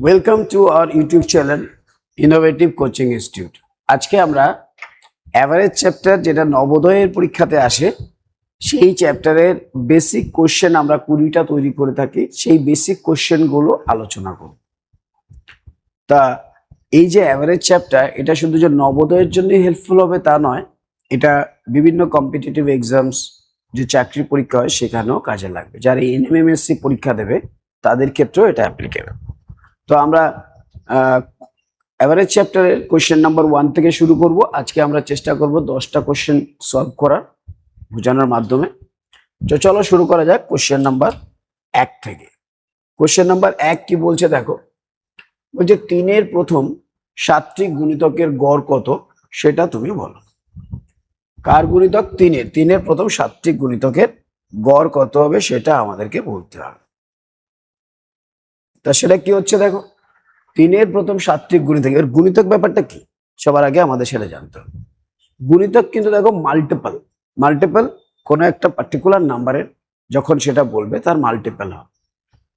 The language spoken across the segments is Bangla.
Welcome to our YouTube channel innovative coaching institute. আজকে আমরা অ্যাভারেজ চ্যাপ্টার, যেটা নবোদয়ের পরীক্ষাতে আসে, সেই চ্যাপ্টারের বেসিক কোশ্চেন আমরা 20টা তৈরি করে থাকি। সেই বেসিক কোশ্চেনগুলো আলোচনা করব। তা এই যে অ্যাভারেজ চ্যাপ্টার, এটা শুধু যে নবোদয়ের জন্যই হেল্পফুল হবে তা নয়, এটা বিভিন্ন কম্পিটিটিভ এক্সামস, যে চাকরি পরীক্ষা হয় সেখানেও কাজে লাগবে। যারা এনএমএমএসসি পরীক্ষা দেবে তাদের ক্ষেত্রেও এটা অ্যাপ্লিকেবল। তো আমরা অ্যাভারেজ চ্যাপ্টারের কোশ্চেন নাম্বার 1 থেকে শুরু করব। আজকে আমরা চেষ্টা করব 10টা কোশ্চেন সলভ করার, বোঝানোর মাধ্যমে। তো চলো শুরু করা যাক কোশ্চেন নাম্বার 1 থেকে। কোশ্চেন নাম্বার 1 কি বলছে দেখো, বলছে 3-এর প্রথম 7টি গুণিতকের গড় কত সেটা তুমি বলো। কার গুণিতক? 3-এর প্রথম 7টি গুণিতকের গড় কত হবে সেটা আমাদেরকে বলতে হবে। তা সেটা কি হচ্ছে দেখো, 3-এর প্রথম 7টি গুণিতক। এর গুণিতক ব্যাপারটা কি সবার আগে আমাদের সেটা জানতে হবে। গুণিতক কিন্তু দেখো মাল্টিপল কোনো একটা পার্টিকুলার নাম্বারের যখন সেটা বলবে তার মাল্টিপল হবে।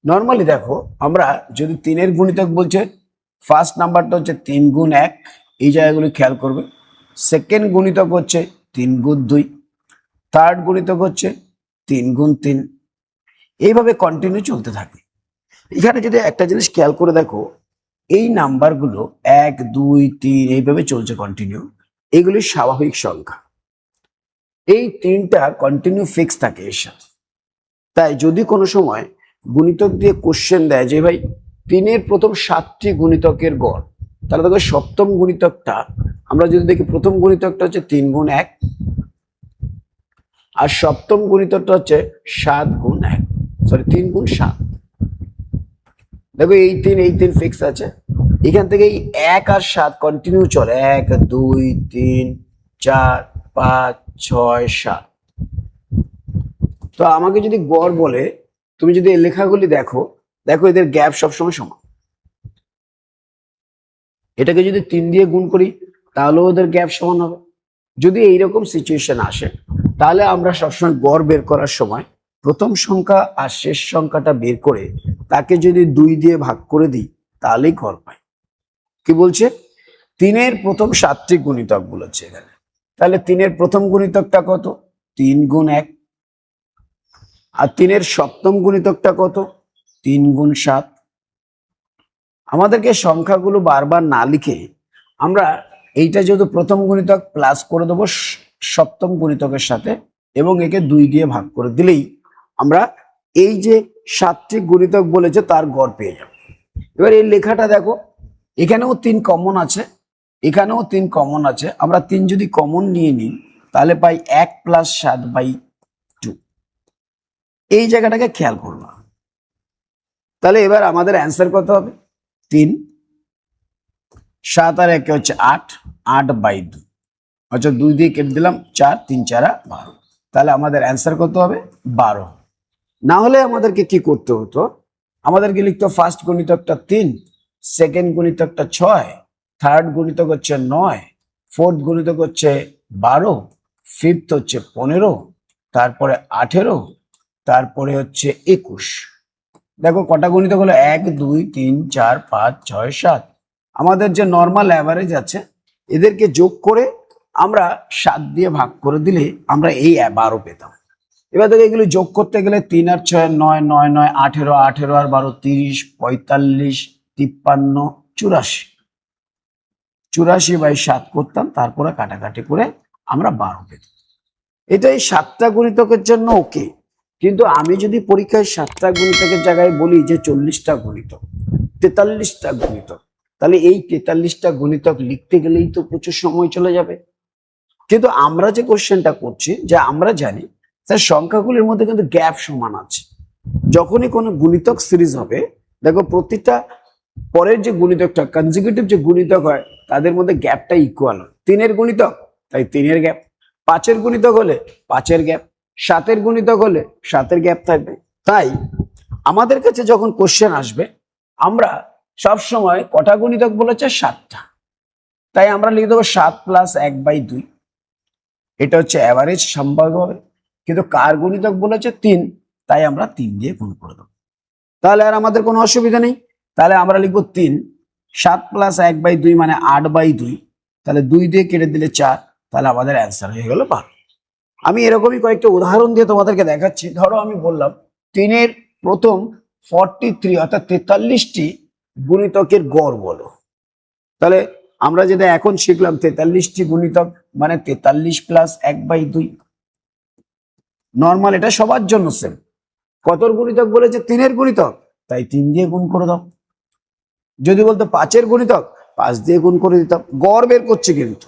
নর্মালি দেখো, আমরা যদি 3-এর গুণিতক বলছে, ফার্স্ট নাম্বারটা হচ্ছে 3 গুণ 1, এই জায়গাগুলি খেয়াল করবে। সেকেন্ড গুণিতক হচ্ছে 3 গুণ 2, থার্ড গুণিতক হচ্ছে 3 গুণ 3, এইভাবে কন্টিনিউ চলতে থাকে। এখানে যদি একটা জিনিস খেয়াল করে দেখো, এই নাম্বারগুলো 1 2 3 এইভাবে চলছে কন্টিনিউ, এগুলি স্বাভাবিক সংখ্যা। এই 3টা কন্টিনিউ ফিক্স থাকে এর সাথে। তাই যদি কোনো সময় গুণিতক দিয়ে কোশ্চেন দেয় যে ভাই 3-এর প্রথম 7টি গুণিতকের গড়, তাহলে দেখো সপ্তম গুণিতকটা আমরা যদি দেখি, প্রথম গুণিতকটা হচ্ছে 3 গুণ 1, আর সপ্তম গুণিতকটা হচ্ছে 7 গুণ 1, 3 গুণ 7। দেখো এই 3 ফিক্স আছে। এখান থেকে এই 1 আর 7 কন্টিনিউ চলে, 1 2 3 4 5 6 7। তো আমাকে যদি গড় বলে, তুমি যদি এই লেখাগুলি দেখো, এদের গ্যাপ সবসময় সমান। এটাকে যদি 3 দিয়ে গুণ করি তাহলেও ওদের গ্যাপ সমান হবে। যদি এইরকম সিচুয়েশন আসে, তাহলে আমরা সবসময় গড় বের করার সময় প্রথম সংখ্যা আর শেষ সংখ্যাটা বের করে তাকে যদি 2 দিয়ে ভাগ করে দিই তাহলেই গড় পাই। কি বলছে? 3-এর প্রথম 7টি গুণিতক বলেছে এখানে। তাহলে 3-এর প্রথম গুণিতকটা কত? 3 গুণ 1। আর 3-এর সপ্তম গুণিতকটা কত? 3 গুণ 7। আমাদেরকে সংখ্যাগুলো বারবার না লিখে আমরা এইটা যেহেতু প্রথম গুণিতক, প্লাস করে দেবো সপ্তম গুণিতকের সাথে, এবং একে 2 দিয়ে ভাগ করে দিলেই আমরা এই যে 7টি গুণিতক বলেছে তার গড় পেয়ে যাব। এবার এই লেখাটা দেখো, এখানেও 3 কমন আছে, এখানেও 3 কমন আছে। আমরা 3 যদি কমন নিয়ে নিই তাহলে পাই 1 + 7/2। এই জায়গাটাকে খেয়াল করবো। তাহলে এবার আমাদের অ্যান্সার কত হবে? 3, 7 আর 1 হচ্ছে 8, 8/2। আচ্ছা 2 দিয়ে কেটে দিলাম, 4 3 4 12। তাহলে আমাদের অ্যান্সার কত হবে? 12। না হলে আমাদেরকে কি করতে হতো? আমাদেরকে লিখতো ফার্স্ট গুণিতকটা 3, সেকেন্ড গুণিতকটা 6, থার্ড গুণিতক হচ্ছে 9, ফোর্থ গুণিতক হচ্ছে 12, ফিফথ হচ্ছে 15, তারপরে 18, তারপরে হচ্ছে 21। দেখো কটা গুণিতক হলো? 1 2 3 4 5 6 7। আমাদের যে নর্মাল অ্যাভারেজ আছে, এদেরকে যোগ করে আমরা 7 দিয়ে ভাগ করে দিলে আমরা এই 12 পেতাম। এবার দেখো এগুলো যোগ করতে গেলে 3 আর 6 9 9 9 18, 18 আর 12 30, 45 53 84। 84/7 করতাম, তারপরে কাটাকাটি করে আমরা 12 পেতাম। এটা এই 7টা গুণিতকের জন্য ওকে। কিন্তু আমি যদি পরীক্ষায় 7টা গুণিতকের জায়গায় বলি যে 40টা গুণিতক, 43টা গুণিতক, তাহলে এই 43টা গুণিতক লিখতে গেলেই তো প্রচুর সময় চলে যাবে। কিন্তু আমরা যে কোশ্চেনটা করছি, যে আমরা জানি স্যার সংখ্যাগুলির মধ্যে কিন্তু গ্যাপ সমান আছে। যখনই কোনো গুণিতক সিরিজ হবে, দেখো প্রতিটা পরের যে গুণিতকটা কনজিকিউটিভ যে গুণিতক হয় তাদের মধ্যে গ্যাপটা ইকুয়াল হয়। 3-এর গুণিতক তাই 3-এর গ্যাপ, 5-এর গুণিতক হলে 5-এর গ্যাপ, 7-এর গুণিতক হলে 7-এর গ্যাপ থাকবে। তাই আমাদের কাছে যখন কোশ্চেন আসবে, আমরা সব সময় কটা গুণিতক বলেছে? 7টা। তাই আমরা লিখে দেবো 7 + 1/2। এটা হচ্ছে অ্যাভারেজ সম্ভব হবে। কিন্তু কার গুণিতক বলেছে? 3, তাই আমরা 3 দিয়ে গুণ করে দেবো। তাহলে আর আমাদের কোনো অসুবিধা নেই। তাহলে আমরা লিখবো 3, 7 প্লাস 1/2 মানে 8/2, তাহলে 2 দিয়ে কেটে দিলে 4, তাহলে আমাদের অ্যান্সার হয়ে গেল 12। আমি এরকমই কয়েকটা উদাহরণ দিয়ে তোমাদেরকে দেখাচ্ছি। ধরো আমি বললাম 3-এর প্রথম 43 অর্থাৎ 43টি গুণিতকের গড় বলো। তাহলে আমরা যেটা এখন শিখলাম 43টি গুণিতক মানে 43 প্লাস 1/2 নর্মাল, এটা সবার জন্য সেম। কতর গুণিতক বলেছে? 3-এর গুণিতক, তাই 3 দিয়ে গুণ করে দাও। যদি বলতো 5-এর গুণিতক, 5 দিয়ে গুণ করে দিতাম। গড় বের করছে কিন্তু,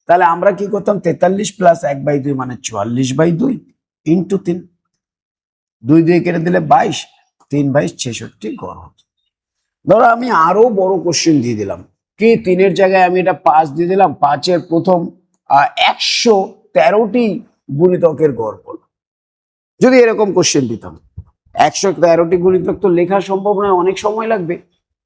তাহলে আমরা কি করতাম? 43 প্লাস 1/2 মানে 44/2 ইন্টু 3, 2 দিয়ে কেটে দিলে 22, 3/66 গড় হতো। ধরো আমি আরো বড় কোশ্চেন দিয়ে দিলাম, কি 3-এর জায়গায় আমি এটা 5 দিয়ে দিলাম, 5-এর প্রথম 113টি গুণিতকের গড় বলো। যদি এরকম কোশ্চেন দিতাম, 113টি গুণিতক তো লেখা সম্ভব নয়, অনেক সময় লাগবে।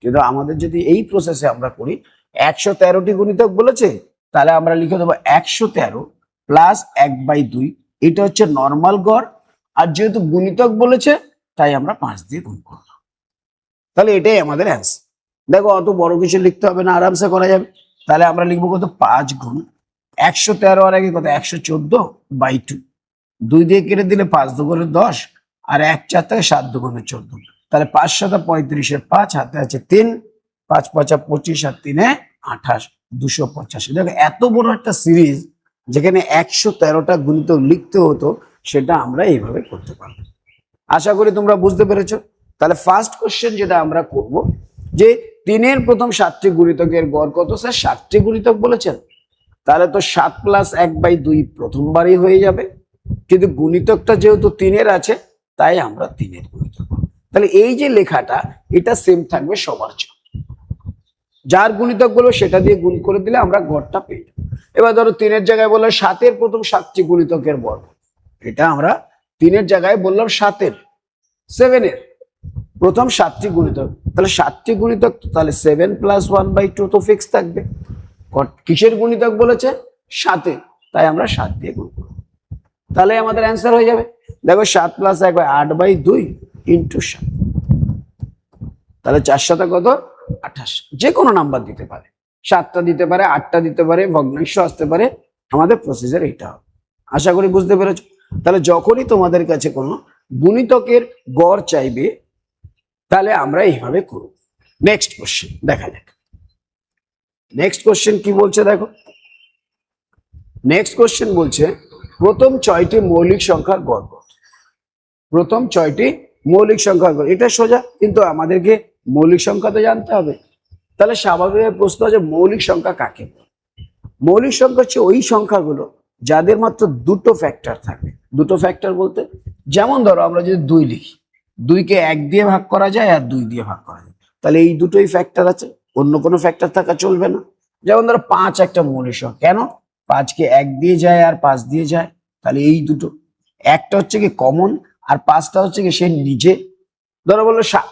কিন্তু আমাদের যদি এই প্রসেসে আমরা করি, 113টি গুণিতক বলেছে, তাহলে আমরা লিখে দেবো 113 প্লাস 1/2, এটা হচ্ছে নর্মাল গড়। আর যেহেতু গুণিতক বলেছে, তাই আমরা 5 দিয়ে গুণ করলাম। তাহলে এটাই আমাদের অ্যান্সার। দেখো অত বড় কিছু লিখতে হবে না, আরামসে করা যাবে। তাহলে আমরা লিখবো কত? 5 গুণ 113 আর আগে কত? 114/2, 2 দিয়ে কেটে দিলে 5 দুগুণে 10, আর 1 4 থেকে 7 দুগুণে 14, তাহলে 5 7 35 5, হাতে আছে 3, 5 5 25 আর 3 28, 285। দেখো এত বড় একটা সিরিজ যেখানে 113টা গুণিতক লিখতে হতো, সেটা আমরা এইভাবে করতে পারবো। আশা করি তোমরা বুঝতে পেরেছো। তাহলে ফার্স্ট কোশ্চেন যেটা আমরা করব, যে 3-এর প্রথম 7টি গুণিতকের গড় কত? স্যার 7টি গুণিতক বলেছেন, তাহলে তো 7 প্লাস 1/2 প্রথমবারই হয়ে যাবে। কিন্তু গুণিতকটা যেহেতু 3-এর আছে, তাই আমরা 3-এর গুণিতক। তাহলে এই যে লেখাটা, এটা সেম থাকবে সবার জন্য। যার গুণিতক বলো সেটা দিয়ে গুণ করে দিলে আমরা গড়টা পেয়ে যাবো। এবার ধরো 3-এর জায়গায় বললো 7-এর প্রথম 7টি গুণিতকের বর্গ, এটা আমরা 3-এর জায়গায় বললাম 7-এর, 7-এর প্রথম 7টি গুণিতক, তাহলে 7টি গুণিতক, তাহলে 7 প্লাস 1/2 তো ফিক্স থাকবে। কিসের গুণিতক বলেছে? 7-এর, তাই আমরা 7 দিয়ে গুণ করব, তাহলে আমাদের অ্যান্সার হয়ে যাবে। দেখো 7 প্লাস 1 8/2 ইন্টু 7, তাহলে 4 7 কত? 28। যে কোনো নাম্বার দিতে পারে, 7টা দিতে পারে, 8টা দিতে পারে, ভগ্নাংশ আসতে পারে, আমাদের প্রসিজার এইটা হবে। আশা করি বুঝতে পেরেছো। তাহলে যখনই তোমাদের কাছে কোনো গুণিতকের গড় চাইবে, তাহলে আমরা এইভাবে করব। নেক্সট কোশ্চেন দেখা যাক। নেক্সট কোশ্চেন কি বলছে দেখো। নেক্সট কোশ্চেন বলছে প্রথম 6টি মৌলিক সংখ্যার গড় কত? প্রথম 6টি মৌলিক সংখ্যার গড়, এটা সোজা, কিন্তু আমাদেরকে মৌলিক সংখ্যা তো জানতে হবে। তাহলে স্বাভাবিক প্রশ্ন আছে মৌলিক সংখ্যা কাকে বলে? মৌলিক সংখ্যা হচ্ছে ওই সংখ্যাগুলো যাদের মাত্র দুটো ফ্যাক্টর থাকে। দুটো ফ্যাক্টর বলতে, যেমন ধরো আমরা যদি 2 লিখি, 2কে 1 দিয়ে ভাগ করা যায় আর 2 দিয়ে ভাগ করা যায়, তাহলে এই দুটোই ফ্যাক্টর আছে, অন্য কোনো ফ্যাক্টর থাকা চলবে না। যেমন ধরো 5 একটা মৌলিক সংখ্যা, কেন? 5কে 1 দিয়ে যায় আর 5 দিয়ে যায়, তাহলে এই দুটো। একটা হচ্ছে কি কমন, আর 5টা হচ্ছে কি সে নিজে। ধরো বললো 7,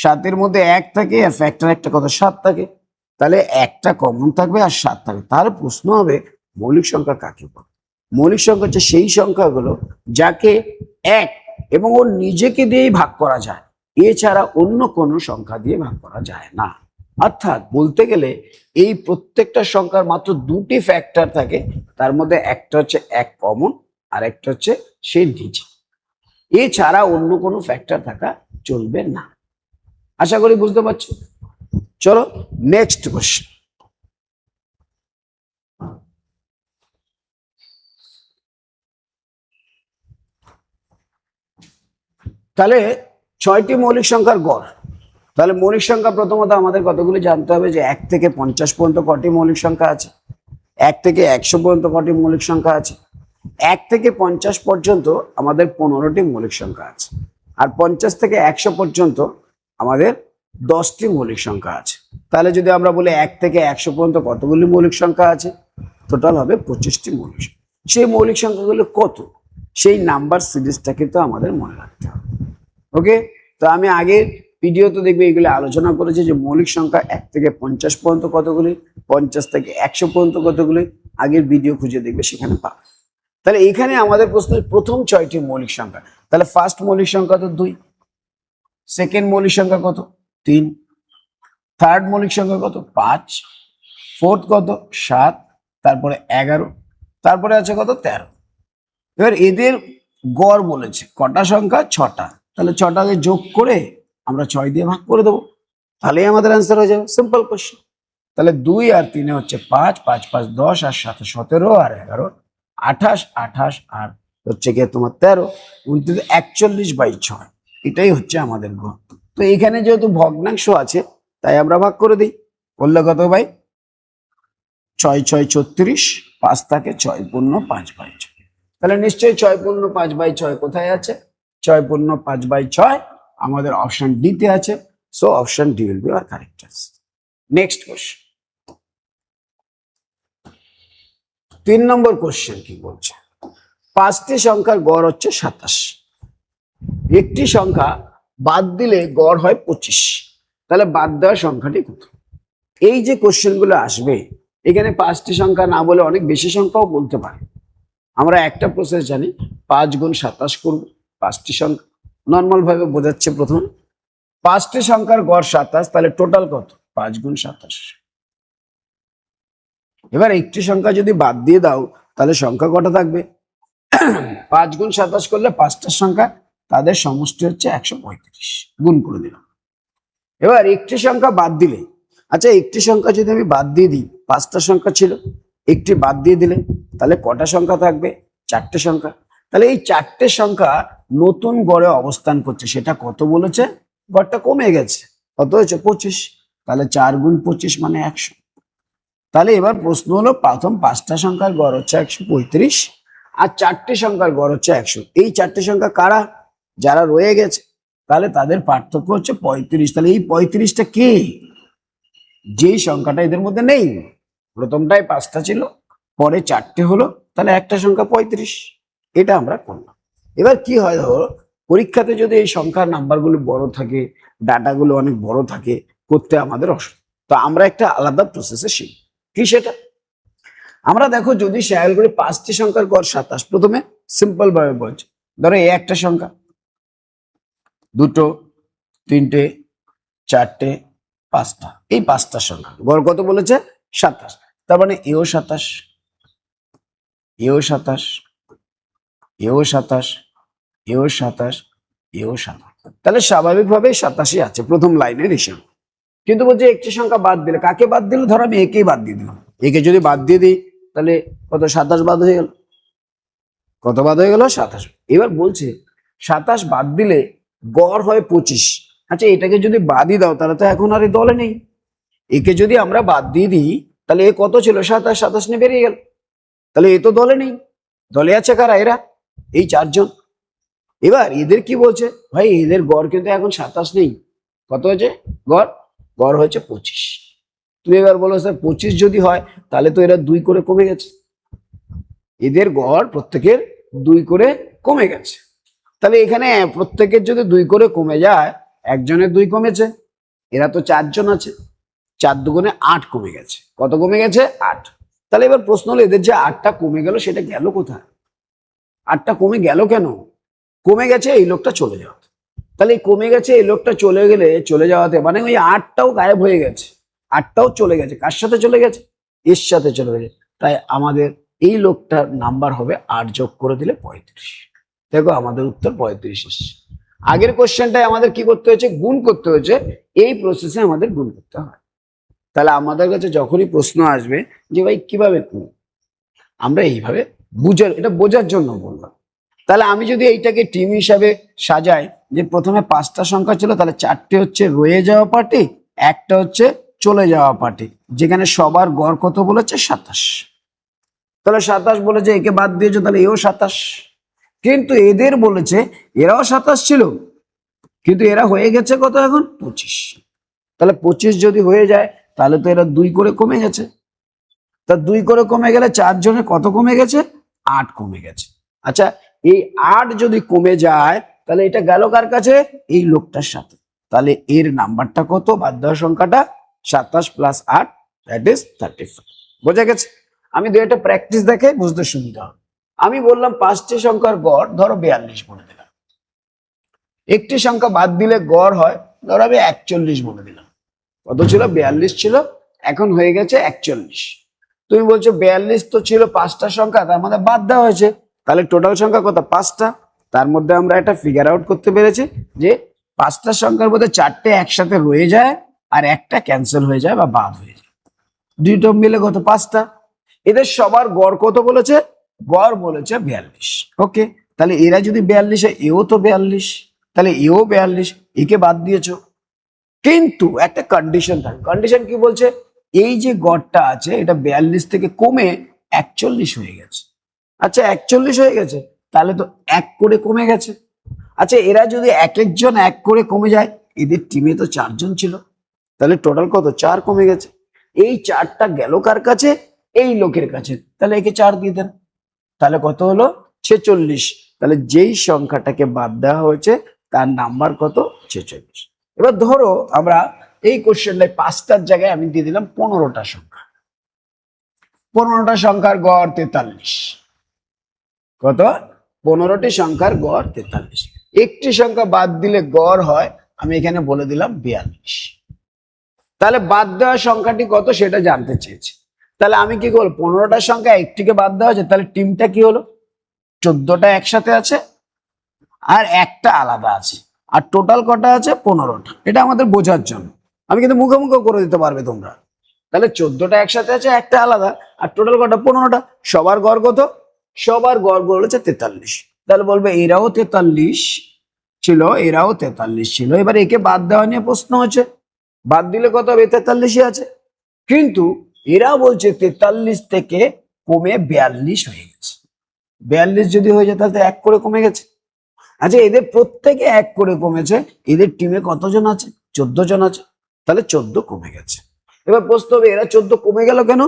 7-এর মধ্যে 1 থাকে আর ফ্যাক্টর একটা কত? 7 থাকে, তাহলে একটা কমন থাকবে আর 7 থাকবে। তাহলে প্রশ্ন হবে মৌলিক সংখ্যা কাকে বলে? মৌলিক সংখ্যা হচ্ছে সেই সংখ্যাগুলো যাকে 1 এবং ওর নিজেকে দিয়েই ভাগ করা যায়, এছাড়া অন্য কোনো সংখ্যা দিয়ে ভাগ করা যায় না। অর্থাৎ বলতে গেলে এই প্রত্যেকটা সংখ্যার মাত্র 2টি ফ্যাক্টর থাকে, তার মধ্যে একটা হচ্ছে 1 কমন আর একটা হচ্ছে সে নিজে, এছাড়া অন্য কোনো ফ্যাক্টর থাকা চলবে না। আশা করি বুঝতে পারছো। চলো নেক্সট কোশ্চেন। তাহলে 6টি মৌলিক সংখ্যার গড়। তাহলে মৌলিক সংখ্যা প্রথমত আমাদের কতগুলি জানতে হবে, যে 1 থেকে 50 পর্যন্ত কটি মৌলিক সংখ্যা আছে, 1 থেকে 100 পর্যন্ত কটি মৌলিক সংখ্যা আছে, 1 থেকে 50 পর্যন্ত আমাদের 15টি মৌলিক সংখ্যা আছে, আর 50 থেকে 100 পর্যন্ত আমাদের 10টি মৌলিক সংখ্যা আছে। তাহলে যদি আমরা বলি 1 থেকে 100 পর্যন্ত কতগুলি মৌলিক সংখ্যা আছে, টোটাল হবে 25টি মৌলিক সংখ্যা। সেই মৌলিক সংখ্যাগুলো কত, সেই নাম্বার সিরিজটা কিন্তু আমাদের মনে রাখতে হবে। ওকে, তো আমি আগের ভিডিও তো দেখবে এগুলো আলোচনা করেছি, যে মৌলিক সংখ্যা 1 থেকে 50 পর্যন্ত কতগুলি, 50 থেকে 100 পর্যন্ত কতগুলি, আগের ভিডিও খুঁজে দেখবে, সেখানে পাবে। তাহলে এখানে আমাদের প্রশ্নের প্রথম 6টি মৌলিক সংখ্যা, তাহলে ফার্স্ট মৌলিক সংখ্যা তো 2, সেকেন্ড মৌলিক সংখ্যা কত? 3, থার্ড মৌলিক সংখ্যা কত 5, ফোর্থ কত 7, তারপরে 11, তারপরে আছে কত 13। এবার এদের গড় বলেছে কটা সংখ্যা 6টা, তাহলে 6টাকে যোগ করে আমরা 6 দিয়ে ভাগ করে দেবো, তাহলেই আমাদের অ্যান্সার হয়ে যাবে। Simple question. তাহলে 2 আর 3 হচ্ছে 5, 5 5 10 আর 7 17 আর 11 28, 28 আর হচ্ছে গিয়ে তোমার 13, 29 41/6, এটাই হচ্ছে আমাদের গড়। তো এখানে যেহেতু ভগ্নাংশ আছে তাই আমরা ভাগ করে দিই, করলে কত ভাই 6 6 36, 5 থাকে 6 পূর্ণ 5/6। তাহলে নিশ্চয়ই 6 পূর্ণ 5/6 কোথায় আছে? 6 পূর্ণ 5/6 আমাদের অপশন ডি তে আছে। So option D will be our correct answer. Next question, 3 number question কি বলছে? 5টি সংখ্যার গড় হচ্ছে 27, একটি সংখ্যা বাদ দিলে গড় হয় 25, তাহলে বাদ দেওয়া সংখ্যাটি কত? এই যে কোশ্চেন গুলো আসবে এখানে 5টি সংখ্যা না বলে অনেক বেশি সংখ্যাও বলতে পারে। আমরা একটা প্রসেস জানি, 5 গুণ 27 করব। 5টি সংখ্যা নর্মাল ভাবে বোঝাচ্ছে। প্রথম 5টি সংখ্যার গড় 27, তাহলে টোটাল কত 5 গুণ 27। এবার একটি সংখ্যা যদি বাদ দিয়ে দাও তাহলে সংখ্যা কটা থাকবে? 5 গুণ 27 করলে 5টা সংখ্যা, তাদের সমষ্টি হচ্ছে 135, গুণ করে দিলাম। এবার একটি সংখ্যা বাদ দিলে, আচ্ছা একটি সংখ্যা যদি আমি বাদ দিয়ে দিই, 5টা সংখ্যা ছিল, একটি বাদ দিয়ে দিলে তাহলে কটা সংখ্যা থাকবে? 4টে সংখ্যা। তাহলে এই 4টে সংখ্যা নতুন গড়ে অবস্থান করছে, সেটা কত বলেছে? গড়টা কমে গেছে, কত হয়েছে 25, তাহলে 4 গুণ 25 মানে 100। তাহলে এবার প্রশ্ন হলো, প্রথম 5টা সংখ্যার গড় হচ্ছে 135 আর 4টে সংখ্যার গড় হচ্ছে 100। এই 4টে সংখ্যা কারা? যারা রয়ে গেছে, তাহলে তাদের পার্থক্য হচ্ছে 35। তাহলে এই 35টা কি? যেই সংখ্যাটা এদের মধ্যে নেই। প্রথমটায় 5টা ছিল, পরে 4টে হলো, তাহলে একটা সংখ্যা 35। এটা আমরা করলাম। এবার কি হয়, ধরো পরীক্ষাতে যদি এই সংখ্যার নাম্বারগুলো বড় থাকে, ডাটাগুলো অনেক বড় থাকে, করতে আমাদের অসুবিধা, তো আমরা একটা আলাদা প্রসেসে শিখি। কি সেটা? আমরা দেখো যদি খেয়াল করি 5টি সংখ্যার গড় 27, প্রথমে সিম্পল ভাবে বলছি, ধরো এই একটা সংখ্যা, 2টো, 3টে, 4টে, 5টা, এই 5টা সংখ্যা গড় কত বলেছে? 27। তার মানে এও 27, এও 27, এও 27, এও 27, এও 27, তাহলে স্বাভাবিকভাবে 87 আছে প্রথম লাইনের হিসাব। কিন্তু বলছে একটি সংখ্যা বাদ দিলে, কাকে বাদ দিলে? ধরো আমি একেই বাদ দিয়ে দিলাম, একে যদি বাদ দিয়ে দিই তাহলে কত 27 বাদ হয়ে গেল। কত বাদ হয়ে গেল? 27। এবার বলছে 27 বাদ দিলে গড় হয় 25। আচ্ছা এটাকে যদি বাদই দাও তাহলে তো এখন আর এই দলে নেই। একে যদি আমরা বাদ দিয়ে দিই তাহলে এ কত ছিল? 27, 27 নিয়ে বেরিয়ে গেল, তাহলে এ তো দলে নেই। দলে আছে কারা? এরা, এই 4জন। এবার এদের কি বলছে? ভাই এদের গড় কিন্তু এখন 27 নেই, কত হয়েছে গড়? গড় হয়েছে 25। তুমি এবার বলো স্যার 25 যদি হয় তাহলে তো এরা 2 করে কমে গেছে, এদের গড় প্রত্যেকের 2 করে কমে গেছে। তাহলে এখানে প্রত্যেকের যদি 2 করে কমে যায়, একজনের 2 কমেছে, এরা তো 4জন আছে, 4 দুগুণে 8 কমে গেছে। কত কমে গেছে? 8। তাহলে এবার প্রশ্ন হলো এদের যে 8টা কমে গেল সেটা গেল কোথায়? 8টা কমে গেল কেন? কমে গেছে এই লোকটা চলে যাওয়াতে। তাহলে এই কমে গেছে এই লোকটা চলে গেলে, চলে যাওয়াতে মানে ওই 8টাও গায়েব হয়ে গেছে, 8টাও চলে গেছে। কার সাথে চলে গেছে? এর সাথে চলে গেছে। তাই আমাদের এই লোকটার নাম্বার হবে 8 যোগ করে দিলে 35। দেখো আমাদের উত্তর 35 এসেছে। আগের কোশ্চেনটায় আমাদের কি করতে হয়েছে? গুণ করতে হয়েছে। এই প্রসেসে আমাদের গুণ করতে হয়। তাহলে আমাদের কাছে যখনই প্রশ্ন আসবে যে ভাই কিভাবে গুণ, আমরা এইভাবে এটা বোঝার জন্য বললাম। তাহলে আমি যদি এইটাকে টিম হিসাবে সাজাই, যে প্রথমে 5টা সংখ্যা ছিল, তাহলে 4টে হচ্ছে রয়ে যাওয়া পার্টি, একটা হচ্ছে চলে যাওয়া পার্টি, যেখানে সবার গড় কত বলেছে? 27। তাহলে 27 বলেছে, একে বাদ দিয়েছে, তাহলে এও 27। কিন্তু এদের বলেছে এরাও 27 ছিল, কিন্তু এরা হয়ে গেছে কত এখন? 25। তাহলে 25 যদি হয়ে যায় তাহলে তো এরা 2 করে কমে গেছে। তা 2 করে কমে গেলে 4 জনের কত কমে গেছে? 8 কমে গেছে। আচ্ছা এই 8 যদি কমে যায় তাহলে এটা গেল কার কাছে? এই লোকটার সাথে। তাহলে এর নাম্বারটা কত? বাদ দেওয়ার সংখ্যাটা 27 + 8, দ্যাট ইজ 35। বোঝা গেছে? আমি একটা প্র্যাকটিস দেখে বুঝতে সুবিধা হবে। আমি বললাম 5টি সংখ্যার গড় ধরো 42 বলে দিলাম, একটি সংখ্যা বাদ দিলে গড় হয় ধরো আমি 41 বলে দিলাম। কত ছিল? 42 ছিল, এখন হয়ে গেছে 41। তুমি বলছো 42 তো ছিল 5টা সংখ্যা, তার মধ্যে বাদ দেওয়া হয়েছে, তাহলে টোটাল সংখ্যা কত? 5টা। তার মধ্যে আমরা একটা ফিগার আউট করতে পেরেছি যে 5টা সংখ্যার মধ্যে 4টে একসাথে রয়ে যায় আর একটা ক্যান্সেল হয়ে যায় বা বাদ হয়ে যায়। দুই টার্ম মিলে কত? 5টা। এদের সবার গড় কত বলেছে? গড় বলেছে 42। ওকে, তাহলে এরা যদি 42 হয়, এও তো 42, তাহলে এও 42, একে বাদ দিয়েছো। কিন্তু একটা কন্ডিশন থাকে। কন্ডিশন কি বলছে? এই যে গড়টা আছে এটা 42 থেকে কমে 41 হয়ে গেছে। আচ্ছা 41 হয়ে গেছে, তাহলে তো 1 করে কমে গেছে। আচ্ছা এরা যদি এক একজন 1 করে কমে যায়, এদের টিমে তো 4জন ছিল, তাহলে টোটাল কত? 4 কমে গেছে। এই 4টা গেল কার কাছে? এই লোকের কাছে, তাহলে একে 4 দিয়ে দেন। তাহলে কত হলো? 46। তাহলে যেই সংখ্যাটাকে বাদ দেওয়া হয়েছে তার নাম্বার কত? 46। এবার ধরো আমরা এই কোশ্চেনটায় 5টার জায়গায় আমি দিয়ে দিলাম 15টা সংখ্যা। 15টা সংখ্যার গড় 43। কত? 15টি সংখ্যার গড় 43। একটি সংখ্যা বাদ দিলে গড় হয়, আমি এখানে বলে দিলাম 42। তাহলে বাদ দেওয়া সংখ্যাটি কত সেটা জানতে চেয়েছি। তাহলে আমি কি করবো? 15টা সংখ্যা একটিকে বাদ দেওয়া হয়েছে, তাহলে টিমটা কি হলো? 14টা একসাথে আছে আর একটা আলাদা আছে, আর টোটাল কটা আছে? 15টা। এটা আমাদের বোঝার জন্য, আমি কিন্তু মুখে মুখে করে দিতে পারবে তোমরা। তাহলে 14টা একসাথে আছে, একটা আলাদা, আর টোটাল কটা? 15টা। সবার গড় কত? সবার গড় হচ্ছে 43। তাহলে বলবে এরাও 43 ছিল, এরাও 43 ছিল। এবার একে বাদ দেওয়া নিয়ে প্রশ্ন হচ্ছে, বাদ দিলে কত হবে? 43ই আছে। কিন্তু এরা বলছে 43 থেকে কমে 42 হয়ে গেছে। 42 যদি হয়ে যায় তাহলে তো 1 করে কমে গেছে। আচ্ছা এদের প্রত্যেকে 1 করে কমেছে, এদের টিমে কতজন আছে? 14 জন আছে, তাহলে 14 কমে গেছে। এবার প্রশ্ন হবে এরা 14 কমে গেল কেন?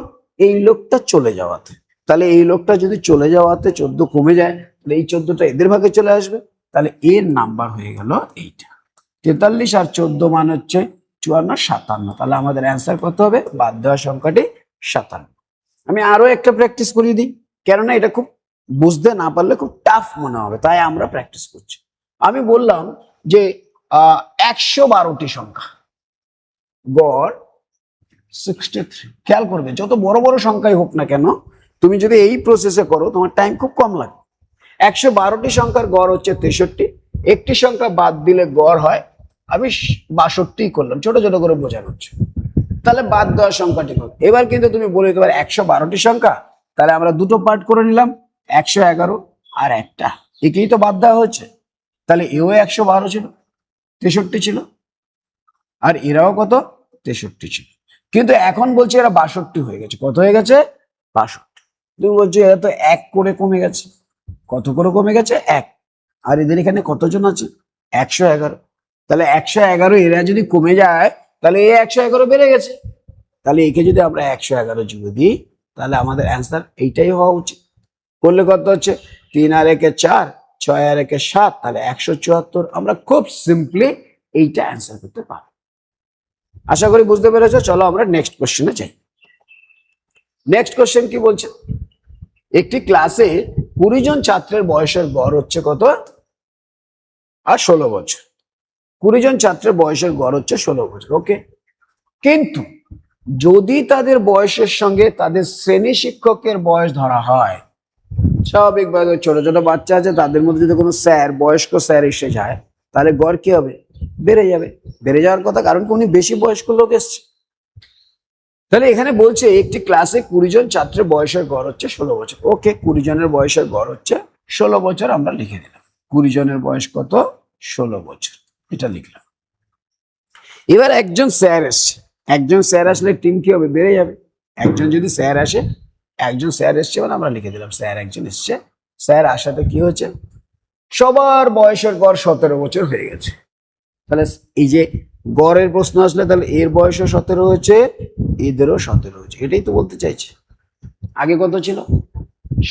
এই লোকটা চলে যাওয়াতে। তাহলে এই লোকটা যদি চলে যাওয়াতে 14 কমে যায়, তাহলে এই 14টা এদের ভাগে চলে আসবে, তাহলে এর নাম্বার হয়ে গেল এইটা। 43 আর 14 মান হচ্ছে 54, 57। তাহলে আমাদের অ্যান্সার কত হবে? বাদ দেওয়া সংখ্যাটি 57। আমি আরো একটা প্র্যাকটিস করিয়ে দিই, কেননা এটা খুব বুঝতে না পারলে খুব টাফ মনে হবে, তাই আমরা প্র্যাকটিস করছি। আমি বললাম যে 112টি সংখ্যা, গড় 63। খেয়াল করবে যত বড় বড় সংখ্যাই হোক না কেন, তুমি যদি এই প্রসেসে করো তোমার টাইম খুব কম লাগবে। 112টি সংখ্যার গড় হচ্ছে 63। একটি সংখ্যা বাদ দিলে গড় হয়, আমি 62 করলাম, ছোট ছোট করে বোঝানো হচ্ছে। তাহলে বাদ দেওয়ার সংখ্যাটি কত? এবার কিন্তু তুমি বলে দিতে পারো 112টি সংখ্যা, তাহলে আমরা দুটো পার্ট করে নিলাম, 111 আর একটা, একেই তো বাদ দেওয়া হচ্ছে। তাহলে এও 112 ছিল, 63 ছিল, আর এরাও কত? 63 ছিল। কিন্তু এখন বলছে এরা 62 হয়ে গেছে। কত হয়ে গেছে? 62। তুমি বলছো এরা তো 1 করে কমে গেছে। কত করে কমে গেছে? 1। আর এদের এখানে কতজন আছে? 111। তাহলে 111 এরা যদি কমে যায়, তাহলে এ 111 বেড়ে গেছে। তাহলে একে যদি আমরা 111 যুগে দিই, তাহলে আমাদের অ্যান্সার এইটাই হওয়া উচিত। করলে কত হচ্ছে? 3 আর 1 4, 6 আর 1 7, তাহলে 174। আমরা খুব সিম্পলি এইটা অ্যান্সার করতে পারবো। আশা করি বুঝতে পেরেছো। চলো আমরা নেক্সট কোশ্চেনে যাই। নেক্সট কোশ্চেন কি বলছে? একটি ক্লাসে 20 জন ছাত্রের বয়সের গড় হচ্ছে কত? আর 16 বছর। 20 জন ছাত্রের বয়সের গড় হচ্ছে 16 বছর। ওকে, কিন্তু যদি তাদের বয়সের সঙ্গে তাদের শ্রেণী শিক্ষকের বয়স ধরা হয়, স্বাভাবিকভাবে ছোট ছোট বাচ্চা আছে, তাদের মধ্যে যদি কোনো স্যার, বয়স্ক স্যার এসে যায়, তাহলে গড় কি হবে? বেড়ে যাবে। বেড়ে যাওয়ার কথা, কারণ কি উনি বেশি বয়স্ক লোক এসছে। তাহলে এখানে বলছে একটি ক্লাসে 20 জন ছাত্রের বয়সের গড় হচ্ছে 16 বছর। ওকে, 20 জনের বয়সের গড় হচ্ছে 16 বছর, আমরা লিখে দিলাম। 20 জনের বয়স কত? 16 বছর, এটা লিখলাম। এবার একজন স্যার এসছে। একজন স্যার আসলে টিম কি হবে? বেড়ে যাবে। একজন যদি স্যার আসে, একজন স্যার এসছে মানে আমরা লিখে দিলাম স্যার একজন এসছে। স্যার আসাতে কি হচ্ছে? সবার বয়সের গড় 17 বছর হয়ে গেছে। তাহলে এই যে গড়ের প্রশ্ন আসলে, তাহলে এর বয়সও 17 হয়েছে, এদেরও 17 হয়েছে, এটাই তো বলতে চাইছে। আগে কত ছিল?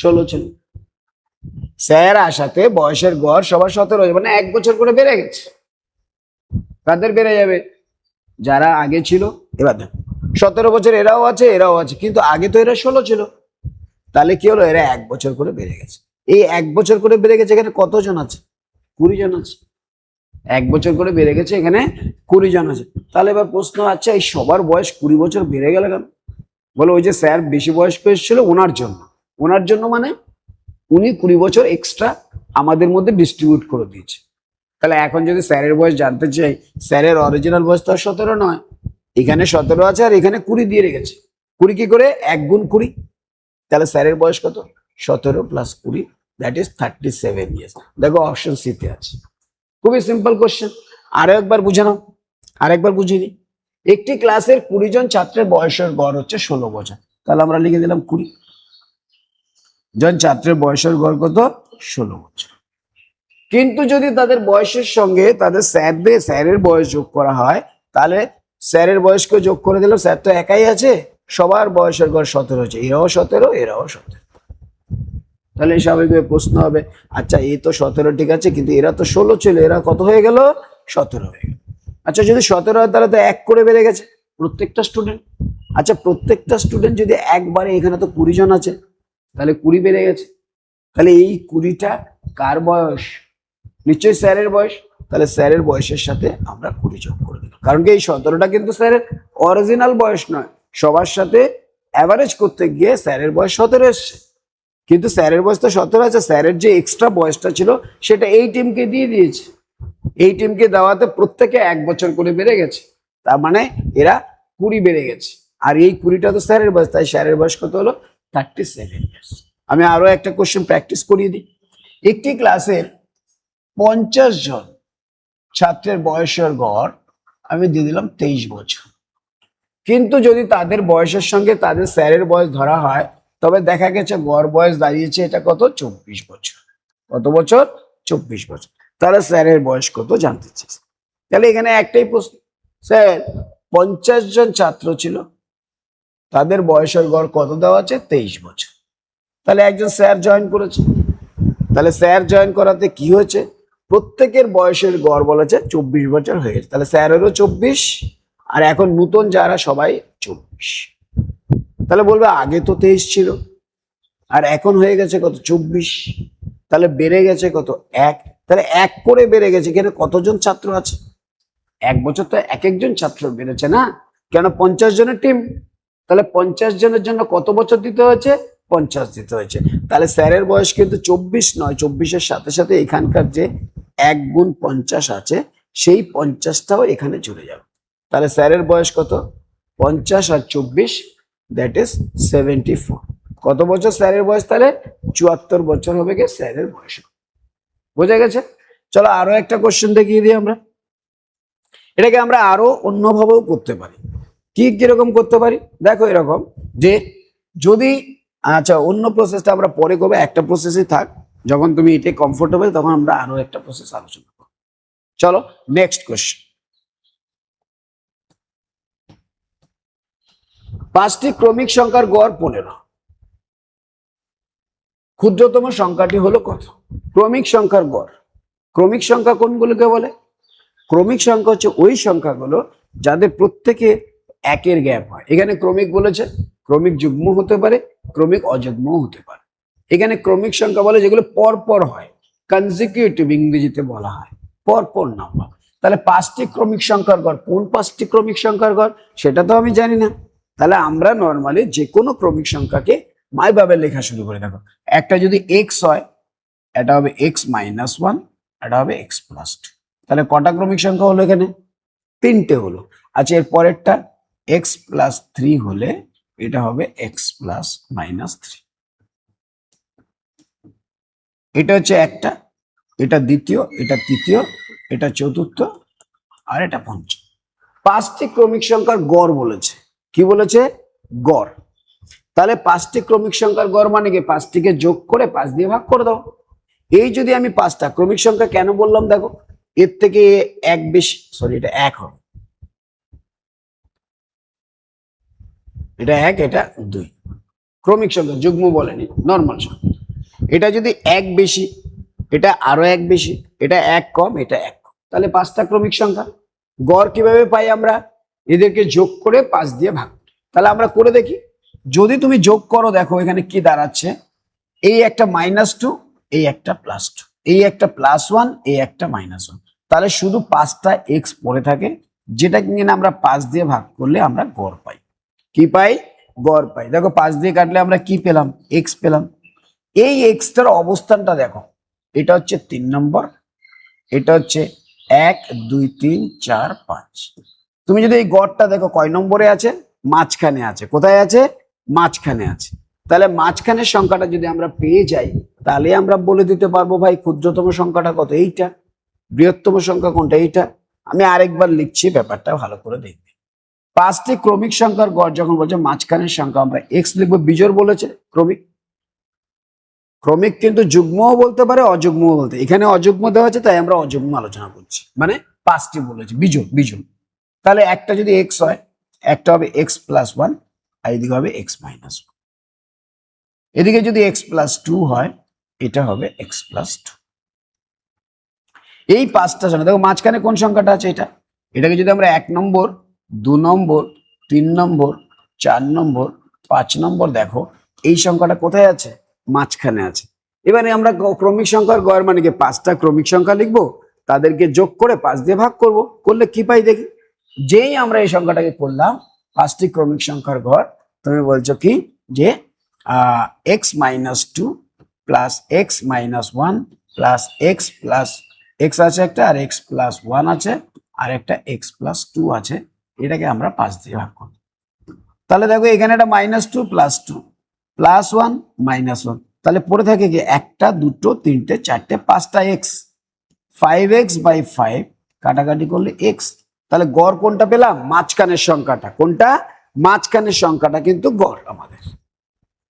16 ছিল। স্যার আসাতে বয়সের গড় সবার 17 হয়েছে, মানে 1 বছর করে বেড়ে গেছে। কাদের বেড়ে যাবে? যারা আগে ছিল। এবার দেখো 17 বছর এরাও আছে, এরাও আছে, কিন্তু আগে তো এরা 16 ছিল। তাহলে কি হলো? এরা 1 বছর করে বেড়ে গেছে। এই 1 বছর করে বেড়ে গেছে, এখানে কতজন আছে? 20 জন আছে। 1 বছর করে বেড়ে গেছে, এখানে 20 জন আছে। তাহলে এবার প্রশ্ন, আচ্ছা এই সবার বয়স 20 বছর বেড়ে গেল কেন? বলো ওই যে স্যার বেশি বয়স্ক এসেছিল ওনার জন্য মানে উনি 20 বছর এক্সট্রা আমাদের মধ্যে ডিস্ট্রিবিউট করে দিয়েছে। তাহলে এখন যদি স্যারের বয়স জানতে চাই, স্যারের অরিজিনাল বয়স তো আর 17 নয়, এখানে 17 আছে আর এখানে 20 দিয়ে রেখেছে। 20 কি করে? 1 গুণ 20। তাহলে স্যারের বয়স কত? 17 প্লাস 20, দ্যাট ইজ 37 ইয়ার্স। দেখো অপশন সি তে আছে। খুবই সিম্পল কোশ্চেন। আরো একবার বুঝে নাও, আরেকবার বুঝিয়ে দিই। একটি ক্লাসের 20 জন ছাত্রের বয়সের গড় হচ্ছে 16 বছর। তাহলে আমরা লিখে দিলাম 20 জন ছাত্রের বয়সের গড় কত? 16 বছর। কিন্তু যদি তাদের বয়সের সঙ্গে তাদের স্যারের বয়স যোগ করা হয়, তাহলে স্যারের বয়সকে যোগ করে দিলাম, স্যার তো একাই আছে, সবার বয়সের গড় 17 হচ্ছে, এরাও 17 এরাও 17। তাহলে স্বাভাবিকভাবে প্রশ্ন হবে, আচ্ছা এই তো 17 ঠিক আছে, কিন্তু এরা তো 16 ছিল, এরা কত হয়ে গেল? 17 হয়ে গেল। আচ্ছা যদি 17 হয় তাহলে তো 1 করে বেড়ে গেছে প্রত্যেকটা স্টুডেন্ট। আচ্ছা প্রত্যেকটা স্টুডেন্ট যদি একবারে, এখানে তো 20 জন আছে, তাহলে 20 বেড়ে গেছে। তাহলে এই 20টা কার বয়স? নিশ্চয়ই স্যারের বয়স। তাহলে স্যারের বয়সের সাথে আমরা 20 যোগ করে দিলাম, কারণ কি এই 17টা কিন্তু স্যারের অরিজিনাল বয়স নয়, সবার সাথে অ্যাভারেজ করতে গিয়ে স্যারের বয়স 17 এসছে। কিন্তু স্যারের বয়স তো 17 আছে, স্যারের যে এক্সট্রা বয়সটা ছিল সেটা এই টিমকে দিয়ে দিয়েছে। এই টিমকে দেওয়াতে প্রত্যেকে 1 বছর করে বেড়ে গেছে, তার মানে এরা 20 বেড়ে গেছে। আর এই 20টা তো স্যারের বয়স, তাই স্যারের বয়স কত হলো? 37 ইয়ার্স। আমি আরো একটা কোশ্চেন প্র্যাকটিস করিয়ে দিই। একটি ক্লাসের 50 জন ছাত্রের বয়সের গড় আমি দিয়ে দিলাম 23 বছর। কিন্তু যদি তাদের বয়সের সঙ্গে তাদের স্যারের বয়স ধরা হয়, তবে দেখা গেছে গড় বয়স দাঁড়িয়েছে এটা কত? 24 বছর। কত বছর? 24 বছর। তাহলে স্যারের বয়স কত জানতে চাইছে। তাহলে এখানে একটাই প্রশ্ন, স্যার 50 জন ছাত্র ছিল, তাদের বয়সের গড় কত দেওয়া আছে? 23 বছর। তাহলে একজন স্যার জয়েন করেছে, তাহলে স্যার জয়েন করাতে কি হয়েছে? প্রত্যেকের বয়সের গড় বলেছে 24 বছর হয়ে গেছে, তাহলে স্যারেরও 24, আর এখন নতুন যারা সবাই 24। তাহলে বলবে আগে তো 23 ছিল আর এখন হয়ে গেছে কত? 24। তাহলে বেড়ে গেছে কত? 1। তাহলে 1 করে বেড়ে গেছে। এখানে কতজন ছাত্র আছে? 1 বছর তো এক একজন ছাত্র বেড়েছে না, কেন 50 জনের টিম। তাহলে 50 জনের জন্য কত বছর দিতে হয়েছে? 50 দিতে হয়েছে। তাহলে স্যারের বয়স কিন্তু 24 নয়, 24-এর সাথে সাথে এখানকার যে 1 গুণ 50 আছে সেই 50টাও এখানে চলে যাবে। তাহলে স্যারের বয়স কত? 50 আর 24, দ্যাট ইজ 74। কত বছর স্যারের বয়স? তাহলে 74 বছর হবে কি স্যারের বয়স। বোঝা গেছে? চলো আরো একটা কোশ্চেন দেখিয়ে দিই আমরা। এটাকে আমরা আরো অন্যভাবেও করতে পারি। কি কিরকম করতে পারি? দেখো এরকম যে যদি, আচ্ছা অন্য প্রসেসটা আমরা পরে করবো, একটা প্রসেসই থাক, যখন তুমি এটা কমফোর্টেবল তখন আমরা আরো একটা প্রসেস আলোচনা করবো। চলো নেক্সট কোশ্চেন। 5টি ক্রমিক সংখ্যার গড় 15। ক্ষুদ্রতম সংখ্যাটি হলো কত? ক্রমিক সংখ্যার গড়। ক্রমিক সংখ্যা কোনগুলোকে বলে? ক্রমিক সংখ্যা হচ্ছে ওই সংখ্যাগুলো যাদের প্রত্যেকে 1-এর গ্যাপ হয়। এখানে ক্রমিক বলেছে, ক্রমিক যুগ্ম হতে পারে, ক্রমিক অযুগ্ম হতে পারে। এখানে ক্রমিক সংখ্যা বলে যেগুলো পরপর হয়, কনজিকিউটিভ ইংরেজিতে বলা হয়, পরপর নাম্বার। তাহলে 5টি ক্রমিক সংখ্যার গড়, কোন 5টি ক্রমিক সংখ্যার গড় সেটা তো আমি জানি না। তাহলে আমরা নর্মালি যে কোনো ক্রমিক সংখ্যাকে মাইভাবে লেখা শুরু করে। দেখো একটা যদি এক্স হয়, এটা হবে x-1, এটা হবে x+2। তাহলে কটা ক্রমিক সংখ্যা হলো? এখানে 3টে হলো। আচ্ছা এর পরেরটা x+3 হলে এটা হবে x+-3। এটা হচ্ছে একটা, এটা দ্বিতীয়, এটা তৃতীয়, এটা চতুর্থ, আর এটা পঞ্চম। 5টি ক্রমিক সংখ্যার গড় বলেছে। কি বলেছে? গড়। তাহলে 5টি ক্রমিক সংখ্যার গড় মানে কি? 5টিকে যোগ করে 5 দিয়ে ভাগ করে দাও। এই যদি আমি 5টা ক্রমিক সংখ্যা কেন বললাম, দেখো এর থেকে 1 বেশি, সরি এটা 1 হবে, এটা 1, এটা 2। ক্রমিক সংখ্যা, যুগ্ম বলেনি, নর্মাল সংখ্যা। এটা যদি 1 বেশি, এটা আরো 1 বেশি, এটা 1 কম, এটা 1 কম, তাহলে 5টা ক্রমিক সংখ্যা। গড় কিভাবে পাই আমরা? এদেরকে যোগ করে 5 দিয়ে ভাগ করি। তাহলে আমরা করে দেখি। যদি তুমি যোগ করো, দেখো এখানে কি দাঁড়াচ্ছে, এই একটা -2, এই একটা +2, এই একটা +1, এই একটা -1, তাহলে শুধু 5টা এক্স পড়ে থাকে, যেটা কিনা আমরা 5 দিয়ে ভাগ করলে আমরা গড় পাই। কি পাই? গড় পাই। দেখো 5 দিয়ে কাটলে আমরা কি পেলাম? এক্স পেলাম। এই এক্সটার অবস্থানটা দেখো, এটা হচ্ছে 3 নম্বর, এটা হচ্ছে 1 2 3 4 5। তুমি যদি এই গড়টা দেখো কয় নম্বরে আছে? মাঝখানে আছে। কোথায় আছে? মাঝখানে আছে। তাহলে মাঝখানের সংখ্যাটা যদি আমরা পেয়ে যাই, তাহলে আমরা বলে দিতে পারবো ভাই ক্ষুদ্রতম সংখ্যাটা কত? এইটা। বৃহত্তম সংখ্যা কোনটা? এইটা। আমি আরেকবার লিখছি, ব্যাপারটা ভালো করে দেখবে। 5টি ক্রমিক সংখ্যার গড় যখন বলছে মাঝখানের সংখ্যা, আমরা এক্স লিখবো। বিজোড় বলেছে, ক্রমিক। ক্রমিক কিন্তু যুগ্মও বলতে পারে, অযুগ্মও বলতে। এখানে অযুগ্ম দেওয়া আছে, তাই আমরা অযুগ্ম আলোচনা করছি। মানে 5টি বলেছে, বিজোড় বিজোড়। তাহলে একটা যদি এক্স হয়, একটা হবে এক্স প্লাস 1, আর এদিকে হবে এক্স মাইনাস 1। এদিকে যদি এক্স প্লাস 2 হয়, এটা হবে এক্স প্লাস 2। এই 5টা সংখ্যা দেখো, মাঝখানে কোন সংখ্যাটা আছে? এটা। এটাকে যদি আমরা 1 নম্বর, 2 নম্বর, 3 নম্বর, 4 নম্বর, 5 নম্বর, দেখো এই সংখ্যাটা কোথায় আছে? মাঝখানে আছে। এবারে আমরা ক্রমিক সংখ্যার গড় মানে কি 5টা ক্রমিক সংখ্যা লিখবো, তাদেরকে যোগ করে 5 দিয়ে ভাগ করব, করলে কি পাই দেখি। যেই আমরা এই সংখ্যাটাকে করলাম 5টি ক্রমিক সংখ্যার গড়, তুমি বলছো কি যে x minus 2 plus x minus 1 plus x plus x আছে একটা, আর এক্স প্লাস 1 আছে, আর একটা এক্স প্লাস 2 আছে। এটাকে আমরা 5 দিয়ে ভাগ করব। তাহলে দেখো এখানে একটা -2 প্লাস 2 প্লাস 1 মাইনাস 1, তাহলে পড়ে থাকে কি? একটা, দুটো, তিনটে, চারটে, 5টা এক্স। 5x বাই 5 কাটাকাটি করলে এক্স। তাহলে গড় কোনটা পেলাম? মাঝখানের সংখ্যাটা। কোনটা? মাঝখানের সংখ্যাটা কিন্তু গড় আমাদের।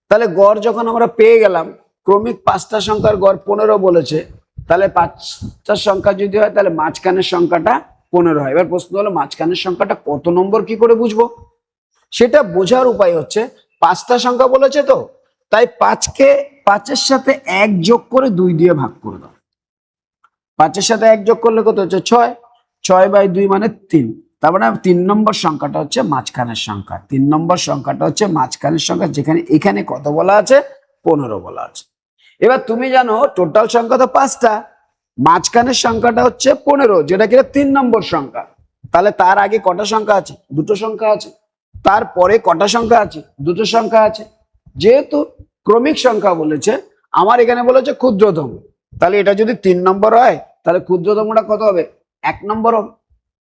তাহলে গড় যখন আমরা পেয়ে গেলাম, ক্রমিক 5টা সংখ্যার গড় 15 বলেছে, তাহলে 5টা সংখ্যা যদি হয়, তাহলে মাঝখানের সংখ্যাটা 15 হয়। এবার প্রশ্ন হলো মাঝখানের সংখ্যাটা কত নম্বর, কি করে বুঝবো? সেটা বোঝার উপায় হচ্ছে, 5টা সংখ্যা বলেছে তো, তাই 5কে 5-এর সাথে 1 যোগ করে 2 দিয়ে ভাগ করে দাও। 5-এর সাথে 1 যোগ করলে কত হচ্ছে? 6। 6/2 মানে 3। তার মানে 3 নম্বর সংখ্যাটা হচ্ছে মাঝখানের সংখ্যা। 3 নম্বর সংখ্যাটা হচ্ছে মাঝখানের সংখ্যা, যেখানে এখানে কত বলা আছে? 15 বলা আছে। এবার তুমি জানো টোটাল সংখ্যা তো 5টা, মাঝখানের সংখ্যাটা হচ্ছে 15, যেটা কিনা 3 নম্বর সংখ্যা। তাহলে তার আগে কটা সংখ্যা আছে? দুটো সংখ্যা আছে। তারপরে কটা সংখ্যা আছে? দুটো সংখ্যা আছে। যেহেতু ক্রমিক সংখ্যা বলেছে, আমার এখানে বলেছে ক্ষুদ্রতম, তাহলে এটা যদি 3 নম্বর হয়, তাহলে ক্ষুদ্রতমটা কত হবে? 1 নম্বর হবে।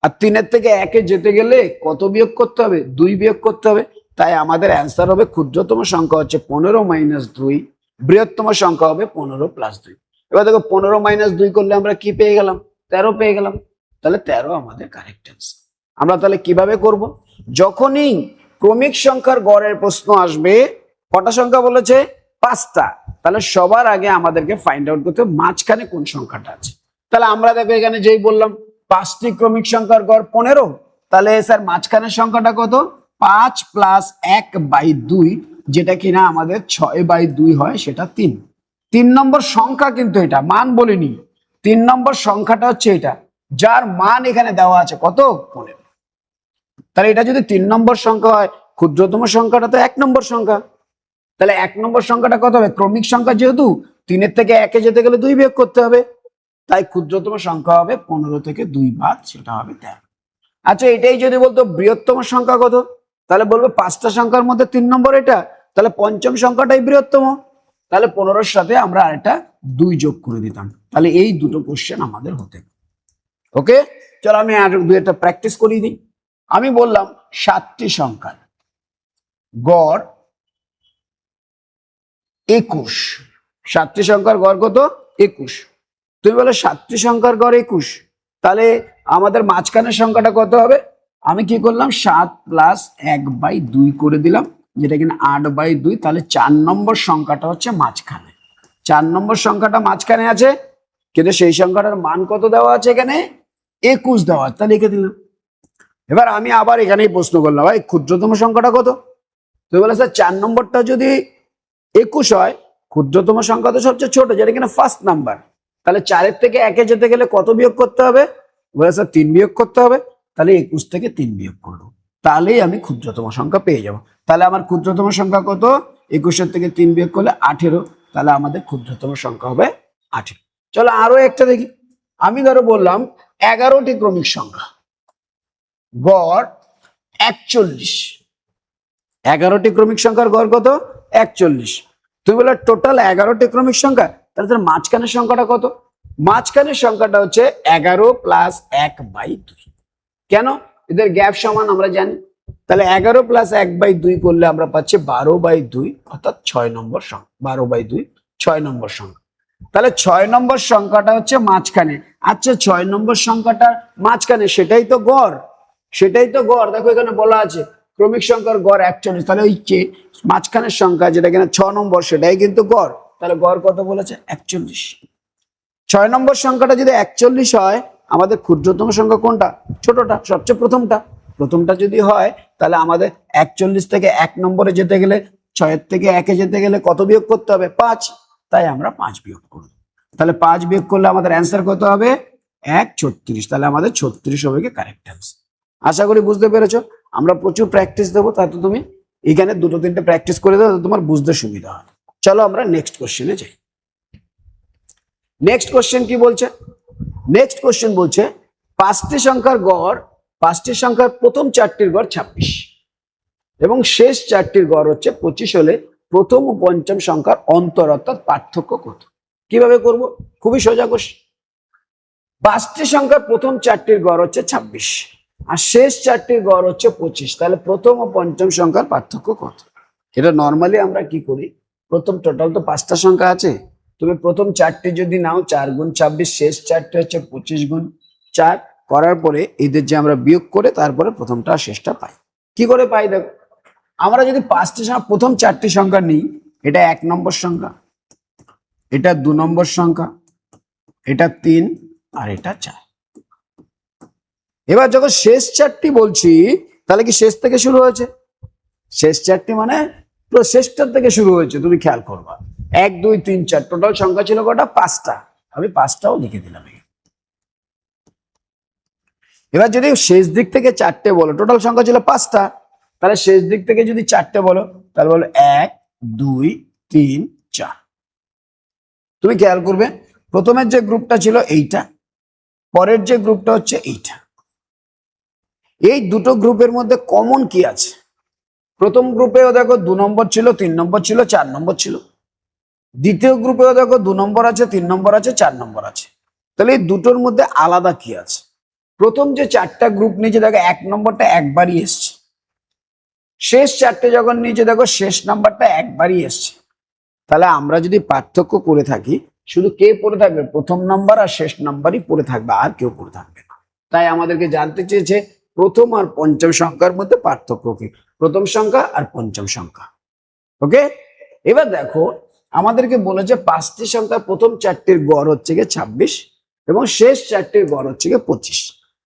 আর 3-এর থেকে 1-এ যেতে গেলে কত বিয়োগ করতে হবে? 2 বিয়োগ করতে হবে। তাই আমাদের অ্যান্সার হবে ক্ষুদ্রতম সংখ্যা হচ্ছে 15 মাইনাস 2, বৃহত্তম সংখ্যা হবে 15 প্লাস 2। এবার দেখো 15 মাইনাস 2 করলে আমরা কি পেয়ে গেলাম? 13 পেয়ে গেলাম। তাহলে 13 আমাদের কারেক্ট অ্যান্সার। আমরা তাহলে কিভাবে করব? যখনই ক্রমিক সংখ্যার গড়ের প্রশ্ন আসবে, কটা সংখ্যা বলেছে? 5টা। তাহলে সবার আগে আমাদেরকে ফাইন্ড আউট করতে হবে মাঝখানে কোন সংখ্যাটা আছে। তাহলে আমরা দেখো এখানে যেই বললাম 5টি ক্রমিক সংখ্যার গড় 15, তাহলে স্যার মাঝখানের সংখ্যাটা কত? 5 প্লাস 1/2, যেটা কিনা আমাদের 6/2 হয়, সেটা 3। 3 নম্বর সংখ্যা কিন্তু এটা, মান বলিনি। 3 নম্বর সংখ্যাটা হচ্ছে এটা, যার মান এখানে দেওয়া আছে কত? 15। তাহলে এটা যদি 3 নম্বর সংখ্যা হয়, ক্ষুদ্রতম সংখ্যাটা তো 1 নম্বর সংখ্যা। তাহলে 1 নম্বর সংখ্যাটা কত হবে? ক্রমিক সংখ্যা যেহেতু, 3-এর থেকে 1-এ যেতে গেলে 2 বিয়োগ করতে হবে। তাই ক্ষুদ্রতম সংখ্যা হবে 15 থেকে 2 বাদ, সেটা হবে 13। আচ্ছা, এটাই যদি বলতো বৃহত্তম সংখ্যা কত, তাহলে বলবো 5টা সংখ্যার মধ্যে 3 নম্বর এটা, তাহলে পঞ্চম সংখ্যাটাই বৃহত্তম। তাহলে 15-এর সাথে আমরা আরেকটা 2 যোগ করে দিতাম। তাহলে এই দুটো কোশ্চেন আমাদের হতে। ওকে, চলো আমি আর 2-একটা প্র্যাকটিস করিয়ে দিই। আমি বললাম 7টি সংখ্যার গড় 21। 7টি সংখ্যার গড় কত? 21। তুমি বলো 7টি সংখ্যার গড় 21, তাহলে আমাদের মাঝখানের সংখ্যাটা কত হবে? আমি কি করলাম? 7 প্লাস 1/2 করে দিলাম, যেটা কিনা 8/2। তাহলে 4 নম্বর সংখ্যাটা হচ্ছে মাঝখানে। 4 নম্বর সংখ্যাটা মাঝখানে আছে, কিন্তু সেই সংখ্যাটার মান কত দেওয়া আছে? এখানে 21 দেওয়া আছে, তাহলে লিখে দিলাম। এবার আমি আবার এখানেই প্রশ্ন করলাম, ভাই ক্ষুদ্রতম সংখ্যাটা কত? তুমি বলে স্যার 4 নম্বরটা যদি 21 হয়, ক্ষুদ্রতম সংখ্যা তো সবচেয়ে ছোট, যেটা কিনা ফার্স্ট নাম্বার। তাহলে 4-এর থেকে 1-এ যেতে গেলে কত বিয়োগ করতে হবে? বলে স্যার 3 বিয়োগ করতে হবে। তাহলে 21 থেকে 3 বিয়োগ করবো, তাহলেই আমি ক্ষুদ্রতম সংখ্যা পেয়ে যাব। তাহলে আমার ক্ষুদ্রতম সংখ্যা কত? 21-এর থেকে 3 বিয়োগ করলে 18। তাহলে আমাদের ক্ষুদ্রতম সংখ্যা হবে 18। চলো আরো একটা দেখি। আমি ধরো বললাম 11টি ক্রমিক সংখ্যা, গড় 41। 11টি ক্রমিক সংখ্যার গড় কত? 41। তুমি বলে টোটাল 11টি ক্রমিক সংখ্যা, তাহলে তার মাঝখানের সংখ্যাটা কত? মাঝখানের সংখ্যাটা হচ্ছে 11 প্লাস 1/2। কেন? এদের গ্যাপ সমান আমরা জানি। তাহলে 11 প্লাস 1/2 করলে আমরা পাচ্ছি 12/2, অর্থাৎ 6 নম্বর সংখ্যা। 12/2 6 নম্বর সংখ্যা। তাহলে 6 নম্বর সংখ্যাটা হচ্ছে মাঝখানে। আচ্ছা, 6 নম্বর সংখ্যাটা মাঝখানে, সেটাই তো গড়। সেটাই তো গড়। দেখো এখানে বলা আছে ক্রমিক সংখ্যার গড় 41। তাহলে ওই যে মাঝখানের সংখ্যা যেটা কিনা 6 নম্বর, সেটাই কিন্তু গড়। তাহলে গড় কত বলেছে? 41। 6 নম্বর সংখ্যাটা যদি 41 হয়, আমাদের ক্ষুদ্রতম সংখ্যা কোনটা? ছোটটা, সবচেয়ে প্রথমটা। প্রথমটা যদি হয়, তাহলে আমাদের 41 থেকে 1 নম্বরে যেতে গেলে, 6 থেকে 1-এ যেতে গেলে কত বিয়োগ করতে হবে? 5। তাই আমরা 5 বিয়োগ করব। তাহলে 5 বিয়োগ করলে আমাদের অ্যান্সার কত হবে? 1/36। তাহলে আমাদের 36 হবে কি কারেক্ট অ্যান্সার। আশা করি বুঝতে পেরেছো। আমরা প্রচুর প্র্যাকটিস দেবো, তাতে তুমি এখানে 2-3টে প্র্যাকটিস করে দাও, তোমার বুঝতে সুবিধা হয়। চলো আমরা নেক্সট কোশ্চেনে যাই। নেক্সট কোশ্চেন কি বলছে? নেক্সট কোশ্চেন বলছে 5টি সংখ্যার গড়, 5টি সংখ্যার প্রথম 4টির গড় 26 এবং শেষ 4টির গড় হচ্ছে 25 হলে প্রথম ও পঞ্চম সংখ্যার অন্তর অর্থাৎ পার্থক্য কত? কিভাবে করব? খুবই সোজা কোশ্চেন। 5টি সংখ্যার প্রথম 4টির গড় হচ্ছে 26 আর শেষ 4টির গড় হচ্ছে 25, তাহলে প্রথম ও পঞ্চম সংখ্যার পার্থক্য কত? এটা নর্মালি আমরা কি করি, প্রথম টোটাল তো 5টা সংখ্যা আছে, তুমি প্রথম 4টি যদি নাও 4 গুণ 26, শেষ 4টি হচ্ছে 25 গুণ 4, করার পরে এদের যে আমরা বিয়োগ করে তারপরে প্রথমটা শেষটা পাই। কি করে পাই? দেখো, আমরা যদি 5টি সংখ্যা প্রথম 4টি সংখ্যা নিই, এটা 1 নম্বর সংখ্যা, এটা 2 নম্বর সংখ্যা, এটা 3 আর এটা 4। এবার যখন শেষ 4টি বলছি, তাহলে কি শেষ থেকে শুরু হয়েছে? শেষ 4টি মানে পুরো শেষটার থেকে শুরু হয়েছে। তুমি খেয়াল করবা 1 2 3 4 টোটাল সংখ্যা ছিল কটা? 5টা। আমি 5টাও লিখে দিলাম। এবার যদি শেষ দিক থেকে 4টে বলো, টোটাল সংখ্যা ছিল 5টা, তাহলে শেষ দিক থেকে যদি 4টে বলো, তাহলে বলো 1 2 3 4। তুমি খেয়াল করবে প্রথমের যে গ্রুপটা ছিল এইটা, পরের যে গ্রুপটা হচ্ছে এইটা। এই দুটো গ্রুপের মধ্যে কমন কি আছে? প্রথম গ্রুপেও দেখো 2 নম্বর ছিল, 3 নম্বর ছিল, 4 নম্বর ছিল। দ্বিতীয় গ্রুপেও দেখো 2 নম্বর আছে, 3 নম্বর আছে, 4 নম্বর আছে। তাহলে এই দুটোর মধ্যে আলাদা কি আছে? প্রথম যে 4টা গ্রুপ নিচে দেখো 1 নম্বরটা একবারই এসছে, শেষ 4টে যখন নিচে দেখো শেষ নাম্বারটা একবারই এসছে। তাহলে আমরা যদি পার্থক্য করে থাকি, শুধু কে পড়ে থাকবে? প্রথম নাম্বার আর শেষ নাম্বারই পড়ে থাকবে, আর কেউ পড়ে থাকবে না। তাই আমাদেরকে জানতে চেয়েছে প্রথম আর পঞ্চম সংখ্যার মধ্যে পার্থক্য কি, প্রথম সংখ্যা আর পঞ্চম সংখ্যা। ওকে, এবার দেখো আমাদেরকে বলেছে 5টি সংখ্যা প্রথম 4টির গড় হচ্ছে গিয়ে 26 এবং শেষ 4টির গড় হচ্ছে গিয়ে 25।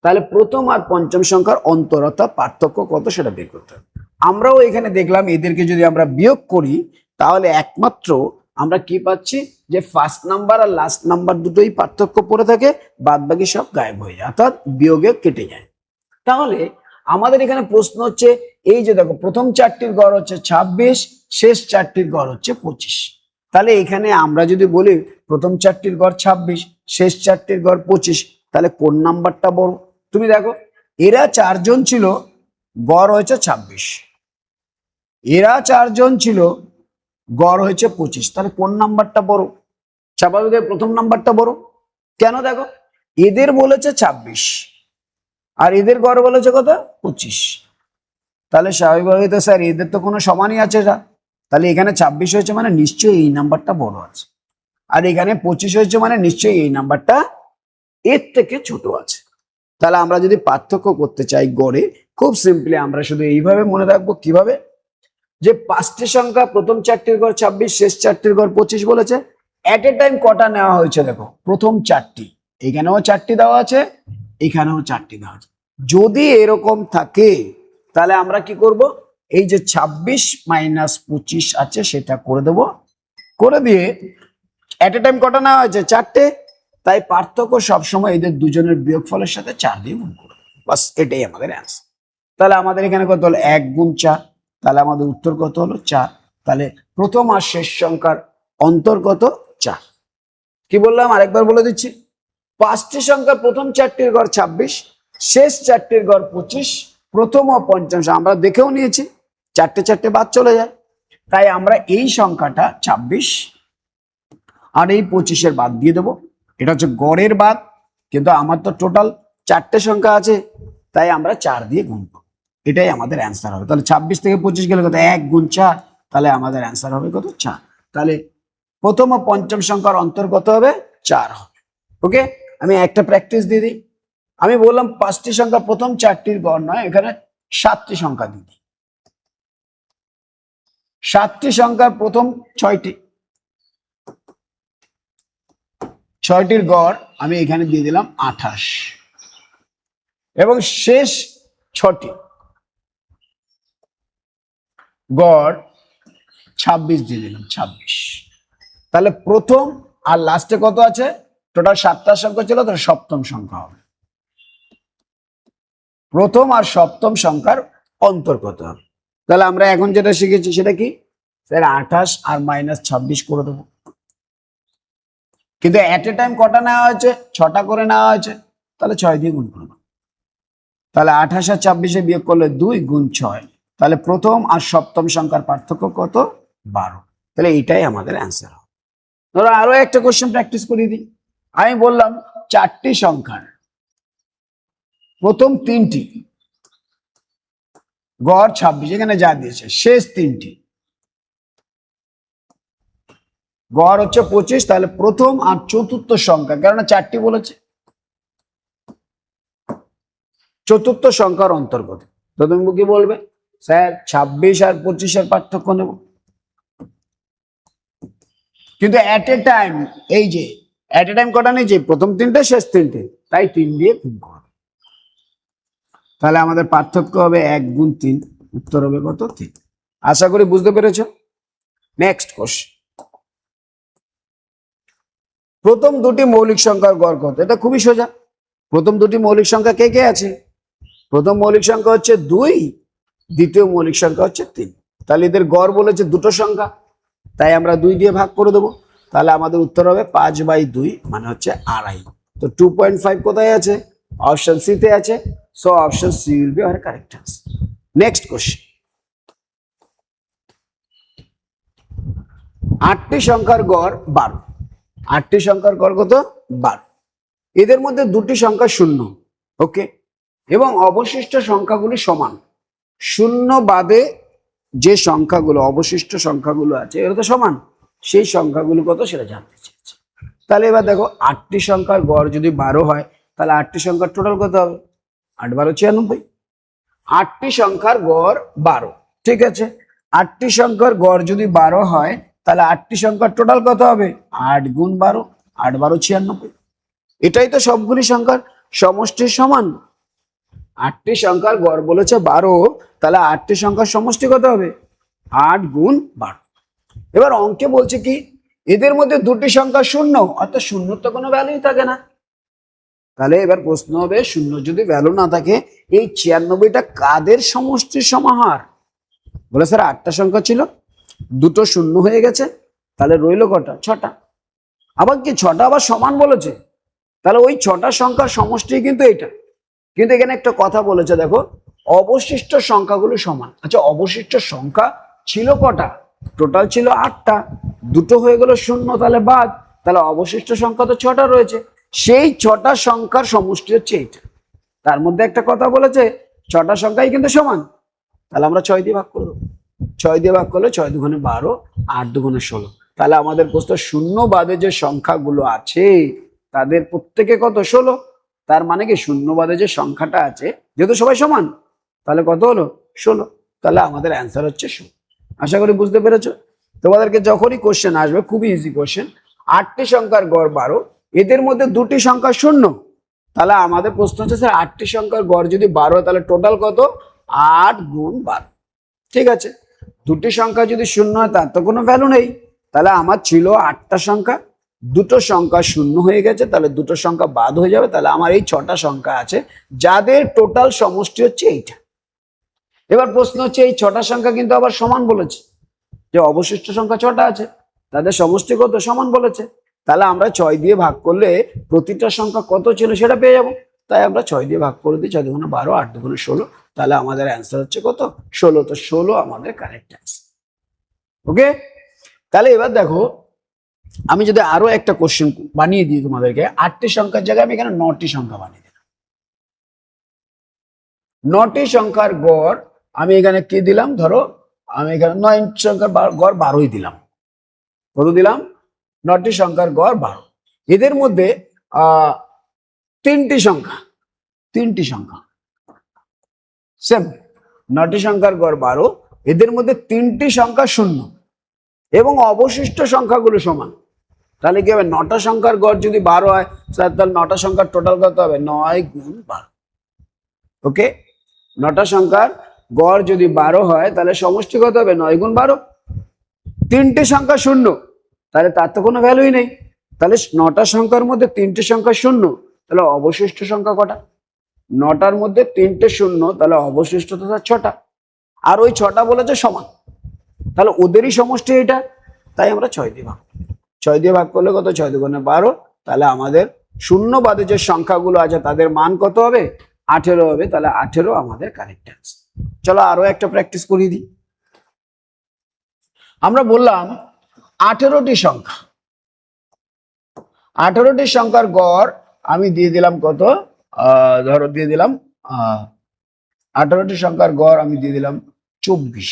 তাহলে প্রথম আর পঞ্চম সংখ্যার অন্তর অর্থাৎ পার্থক্য কত সেটা বের করতে হবে। আমরাও এখানে দেখলাম এদেরকে যদি আমরা বিয়োগ করি, তাহলে একমাত্র আমরা কি পাচ্ছি, যে ফার্স্ট নাম্বার আর লাস্ট নাম্বার দুটোই পার্থক্য পড়ে থাকে, বাদ বাকি সব গায়েব হয়ে যায়, অর্থাৎ বিয়োগে কেটে যায়। তাহলে আমাদের এখানে প্রশ্ন হচ্ছে, এই যে দেখো প্রথম 4টির গড় হচ্ছে 26, শেষ 4টির গড় হচ্ছে 25। তাহলে এখানে আমরা যদি বলি প্রথম 4টির গড় 26, শেষ 4টির গড় 25, তাহলে কোন নাম্বারটা বড়? তুমি দেখো এরা 4 জন ছিল, গড় হয়েছে 26, এরা 4 জন ছিল, গড় হয়েছে 25, তাহলে কোন নাম্বারটা বড়? স্বাভাবিক প্রথম নাম্বারটা বড়। কেন? দেখো এদের বলেছে 26 আর এদের গড় বলেছে কত? 25। তাহলে স্বাভাবিকভাবে তো স্যার এদের তো কোনো সমানই আছে না, তাহলে এখানে 26 হয়েছে মানে নিশ্চয়ই এই নাম্বারটা বড় আছে, আর এখানে 25 হয়েছে মানে নিশ্চয়ই এই নাম্বারটা এর থেকে ছোট আছে। তাহলে আমরা যদি পার্থক্য করতে চাই গড়ে, খুব সিম্পলি আমরা শুধু এইভাবে মনে রাখবো। কিভাবে? যে 5টি সংখ্যা প্রথম 4টির গড় 26, শেষ 4টির গড় 25 বলেছে, এট এ টাইম কটা নেওয়া হয়েছে? দেখো প্রথম 4টি, এখানেও 4টি দেওয়া আছে, এখানেও 4টি দেওয়া আছে। যদি এরকম থাকে তাহলে আমরা কি করব, এই যে 26 মাইনাস 25 আছে সেটা করে দেব, করে দিয়ে এট এ টাইম কটা নেওয়া হয়েছে? 4টে। তাই পার্থক্য সবসময় এদের দুজনের বিয়োগফলের সাথে 4 দিয়ে গুণ করে দেবো, বাস এটাই আমাদের অ্যান্সার। তাহলে আমাদের এখানে কত হলো? 1 গুণ 4, তাহলে আমাদের উত্তর কত হলো? 4। তাহলে প্রথম আর শেষ সংখ্যার অন্তর কত? 4। কি বললাম আরেকবার বলে দিচ্ছি, পাঁচটি সংখ্যার প্রথম চারটির গড় 26, শেষ চারটির গড় 25, প্রথম ও পঞ্চম আমরা দেখেও নিয়েছি চারটে চারটে বাদ চলে যায়, তাই আমরা এই সংখ্যাটা 26 আর এই 25-এর বাদ দিয়ে দেবো। এটা হচ্ছে গড়ের বাদ, কিন্তু আমার তো টোটাল চারটে সংখ্যা আছে, তাই আমরা 4 দিয়ে গুণ করব। এটাই আমাদের অ্যান্সার হবে। তাহলে 26 থেকে 25 গেলে কত, 1 গুণ 4, তাহলে আমাদের অ্যান্সার হবে কত, 4। তাহলে প্রথম ও পঞ্চম সংখ্যার অন্তর্গত হবে 4 হবে। ওকে, আমি একটা প্র্যাকটিস দিয়ে দিই। আমি বললাম 5টি সংখ্যা প্রথম চারটির গড় নয়, এখানে 7টি সংখ্যা দিয়ে দিই। 7টি সংখ্যার প্রথম 6টি, 6টির গড় আমি এখানে দিয়ে দিলাম 28, এবং শেষ 6টি গড় 26 দিয়ে দিলাম, 26। তাহলে প্রথম আর লাস্টে কত আছে, টোটাল 7টা সংখ্যা ছিল, তাহলে সপ্তম সংখ্যা হবে। প্রথম আর সপ্তম সংখ্যার অন্তর্গত হবে। তাহলে আমরা এখন যেটা শিখেছি সেটা কি, স্যার 28 আর -26 করে দেবো। কিন্তু এট এ টাইম কটা নেওয়া হয়েছে, 6টা করে নেওয়া হয়েছে, তাহলে 6 দিয়ে গুণ করবো। তাহলে 28 আর 26-এ বিয়োগ করলে 2 গুণ 6, তাহলে প্রথম আর সপ্তম সংখ্যার পার্থক্য কত, 12। তাহলে এইটাই আমাদের অ্যান্সার হবে। ধরো আরো একটা কোশ্চেন প্র্যাকটিস করিয়ে দিই। আমি বললাম 4টি সংখ্যার প্রথম 3টি গড় 26, এখানে যা দিয়েছে, শেষ 3টি গড় হচ্ছে 25, তাহলে প্রথম আর চতুর্থ সংখ্যা, কেননা 4টি বলেছে, চতুর্থ সংখ্যার অন্তর্গত। তো তুমি কি বলবে, স্যার 26 আর 25-এর পার্থক্য নেব, কিন্তু এট এ টাইম, এই যে এট এ টাইম কটা নিয়েছে, প্রথম 3টে শেষ 3টে, তাই 3 দিয়ে গুণ করবে। তাহলে আমাদের পার্থক্য হবে 1 গুণ 3, উত্তর হবে কত, 3। আশা করি বুঝতে পেরেছ। নেক্সট কোশ্চেন, প্রথম দুটি মৌলিক সংখ্যার গড় কত, এটা খুবই সোজা। প্রথম দুটি মৌলিক সংখ্যা কে কে আছে, প্রথম মৌলিক সংখ্যা হচ্ছে 2, দ্বিতীয় মৌলিক সংখ্যা হচ্ছে 3। তাহলে এদের গড় বলেছে দুটো সংখ্যা, তাই আমরা 2 দিয়ে ভাগ করে দেবো। তাহলে আমাদের উত্তর হবে 5/2, মানে হচ্ছে 2.5। তো 2.5 কোথায় আছে, অপশন সি তে আছে। So option C will be our correct answer. Next question, 8টি সংখ্যার গড় 12, 8টি সংখ্যার গড় কত, 12। এদের মধ্যে দুটি সংখ্যা শূন্য, ওকে, এবং অবশিষ্ট সংখ্যাগুলি সমান। শূন্য বাদে যে সংখ্যাগুলো, অবশিষ্ট সংখ্যাগুলো আছে, এরা তো সমান, সেই সংখ্যাগুলো কত সেটা জানতে চেয়েছে। তাহলে এবার দেখো, 8টি সংখ্যার গড় যদি 12 হয়, তাহলে 8টি সংখ্যার টোটাল কত হবে, 8 12 96। 8টি সংখ্যার গড় 12, ঠিক আছে। 8টি সংখ্যার গড় যদি 12 হয়, তাহলে 8টি সংখ্যার টোটাল কত হবে, 8 গুণ 12, 8 12 96। এটাই তো সবগুলি সংখ্যার সমষ্টির সমান। 8টি সংখ্যার গড় বলেছে 12, তাহলে 8টি সংখ্যার সমষ্টি কত হবে, 8 গুণ 12। এবার অঙ্কে বলছে কি, এদের মধ্যে দুটি সংখ্যা শূন্য, অর্থাৎ শূন্যর তো কোনো ভ্যালুই থাকে না। তাহলে এবার প্রশ্ন হবে, শূন্য যদি ভ্যালু না থাকে, এই 96টা কাদের সমষ্টির সমাহার। বলে স্যার 8টা সংখ্যা ছিল, দুটো শূন্য হয়ে গেছে, তাহলে রইল কটা, 6টা। আবার কি 6টা আবার সমান বলেছে, তাহলে ওই 6টা সংখ্যার সমষ্টি কিন্তু এটা। কিন্তু এখানে একটা কথা বলেছে, দেখো, অবশিষ্ট সংখ্যাগুলো সমান। আচ্ছা, অবশিষ্ট সংখ্যা ছিল কটা, টোটাল ছিল 8টা, দুটো হয়ে গেল শূন্য, তাহলে বাদ, তাহলে অবশিষ্ট সংখ্যা তো 6টা রয়েছে, সেই 6টা সংখ্যার সমষ্টি হচ্ছে এইটা। তার মধ্যে একটা কথা বলেছে, 6টা সংখ্যাই কিন্তু সমান, তাহলে আমরা 6 দিয়ে ভাগ করবো। 6 দিয়ে ভাগ করলে 6 দুগুণে 12, 8 দুগুণে 16। তাহলে আমাদের প্রশ্ন, শূন্য বাদে যে সংখ্যাগুলো আছে তাদের প্রত্যেকে কত, 16। তার মানে কি, শূন্য বাদে যে সংখ্যাটা আছে, যেহেতু সবাই সমান, তাহলে কত হলো, 16। তাহলে আমাদের অ্যান্সার হচ্ছে 16। আশা করি বুঝতে পেরেছো। তোমাদেরকে যখনই কোশ্চেন আসবে, খুবই ইজি কোশ্চেন, 8টি সংখ্যার গড় 12, এদের মধ্যে দুটি সংখ্যা শূন্য, তাহলে আমাদের প্রশ্ন হচ্ছে, স্যার 8টি সংখ্যার গড় যদি 12, তাহলে টোটাল কত, 8 গুণ 12। ঠিক আছে, দুটি সংখ্যা যদি শূন্য হয়, তার তো কোনো ভ্যালু নেই। তাহলে আমার ছিল 8টা সংখ্যা, দুটো সংখ্যা শূন্য হয়ে গেছে, তাহলে দুটো সংখ্যা বাদ হয়ে যাবে। তাহলে আমার এই 6টা সংখ্যা আছে, যাদের টোটাল সমষ্টি হচ্ছে এইটা। এবার প্রশ্ন হচ্ছে, এই 6টা সংখ্যা কিন্তু আবার সমান বলেছে, যে অবশিষ্ট সংখ্যা 6টা আছে, তাদের সমষ্টি কত, সমান বলেছে। তাহলে আমরা 6 দিয়ে ভাগ করলে প্রতিটা সংখ্যা কত ছিল সেটা পেয়ে যাবো। তাই আমরা 6 দিয়ে ভাগ করে দিই, 6 দুগুণে 12, 8 দুগুণে 16। তাহলে আমাদের অ্যান্সার হচ্ছে কত? 16। তো 16 আমাদের কারেক্ট অ্যান্সার। ওকে, তাহলে এবার দেখো, আমি যদি আরো একটা কোশ্চেন বানিয়ে দিই তোমাদেরকে, 8টি সংখ্যার জায়গায় আমি এখানে 9টি সংখ্যা বানিয়ে দিলাম। 9টি সংখ্যার গড় আমি এখানে কি দিলাম? ধরো আমি এখানে 9 সংখ্যার গড় 12ই দিলাম। কত দিলাম? 9টি সংখ্যার গড় 12। এদের মধ্যে তিনটি সংখ্যা সেম। 9টি সংখ্যার গড় 12, এদের মধ্যে 3টি সংখ্যা শূন্য এবং অবশিষ্ট সংখ্যাগুলো সমান। তাহলে কি হবে? 9টা সংখ্যার গড় যদি 12 হয়, তাহলে 9টা সংখ্যার টোটাল কত হবে? 9 গুণ 12। ওকে, 9টা সংখ্যার গড় যদি 12 হয় তাহলে সমষ্টি কত হবে? 9 গুণ 12। 3টে সংখ্যা শূন্য, তাহলে তার তো কোনো ভ্যালুই নেই। তাহলে 9টা সংখ্যার মধ্যে 3টে সংখ্যা শূন্য, তাহলে অবশিষ্ট সংখ্যা কটা? 9টার মধ্যে 3টে শূন্য, তাহলে অবশিষ্ট তো 6টা। আর ওই 6টা বলেছে সমান, তাহলে ওদেরই সমষ্টি এটা। তাই আমরা 6 দিয়ে ভাগ, 6 দিয়ে ভাগ করলে কত? 6 দুগুণে 12। তাহলে আমাদের শূন্য বাদে যে সংখ্যাগুলো আছে তাদের মান কত হবে? 18 হবে। তাহলে 18 আমাদের কারেক্ট অ্যান্সার। চলো আরো একটা প্র্যাকটিস করিয়ে দিই। আমরা বললাম 18টি সংখ্যা, 18টি সংখ্যার গড় আমি দিয়ে দিলাম কত? ধরো দিয়ে দিলাম 18টি সংখ্যার গড় আমি দিয়ে দিলাম 24।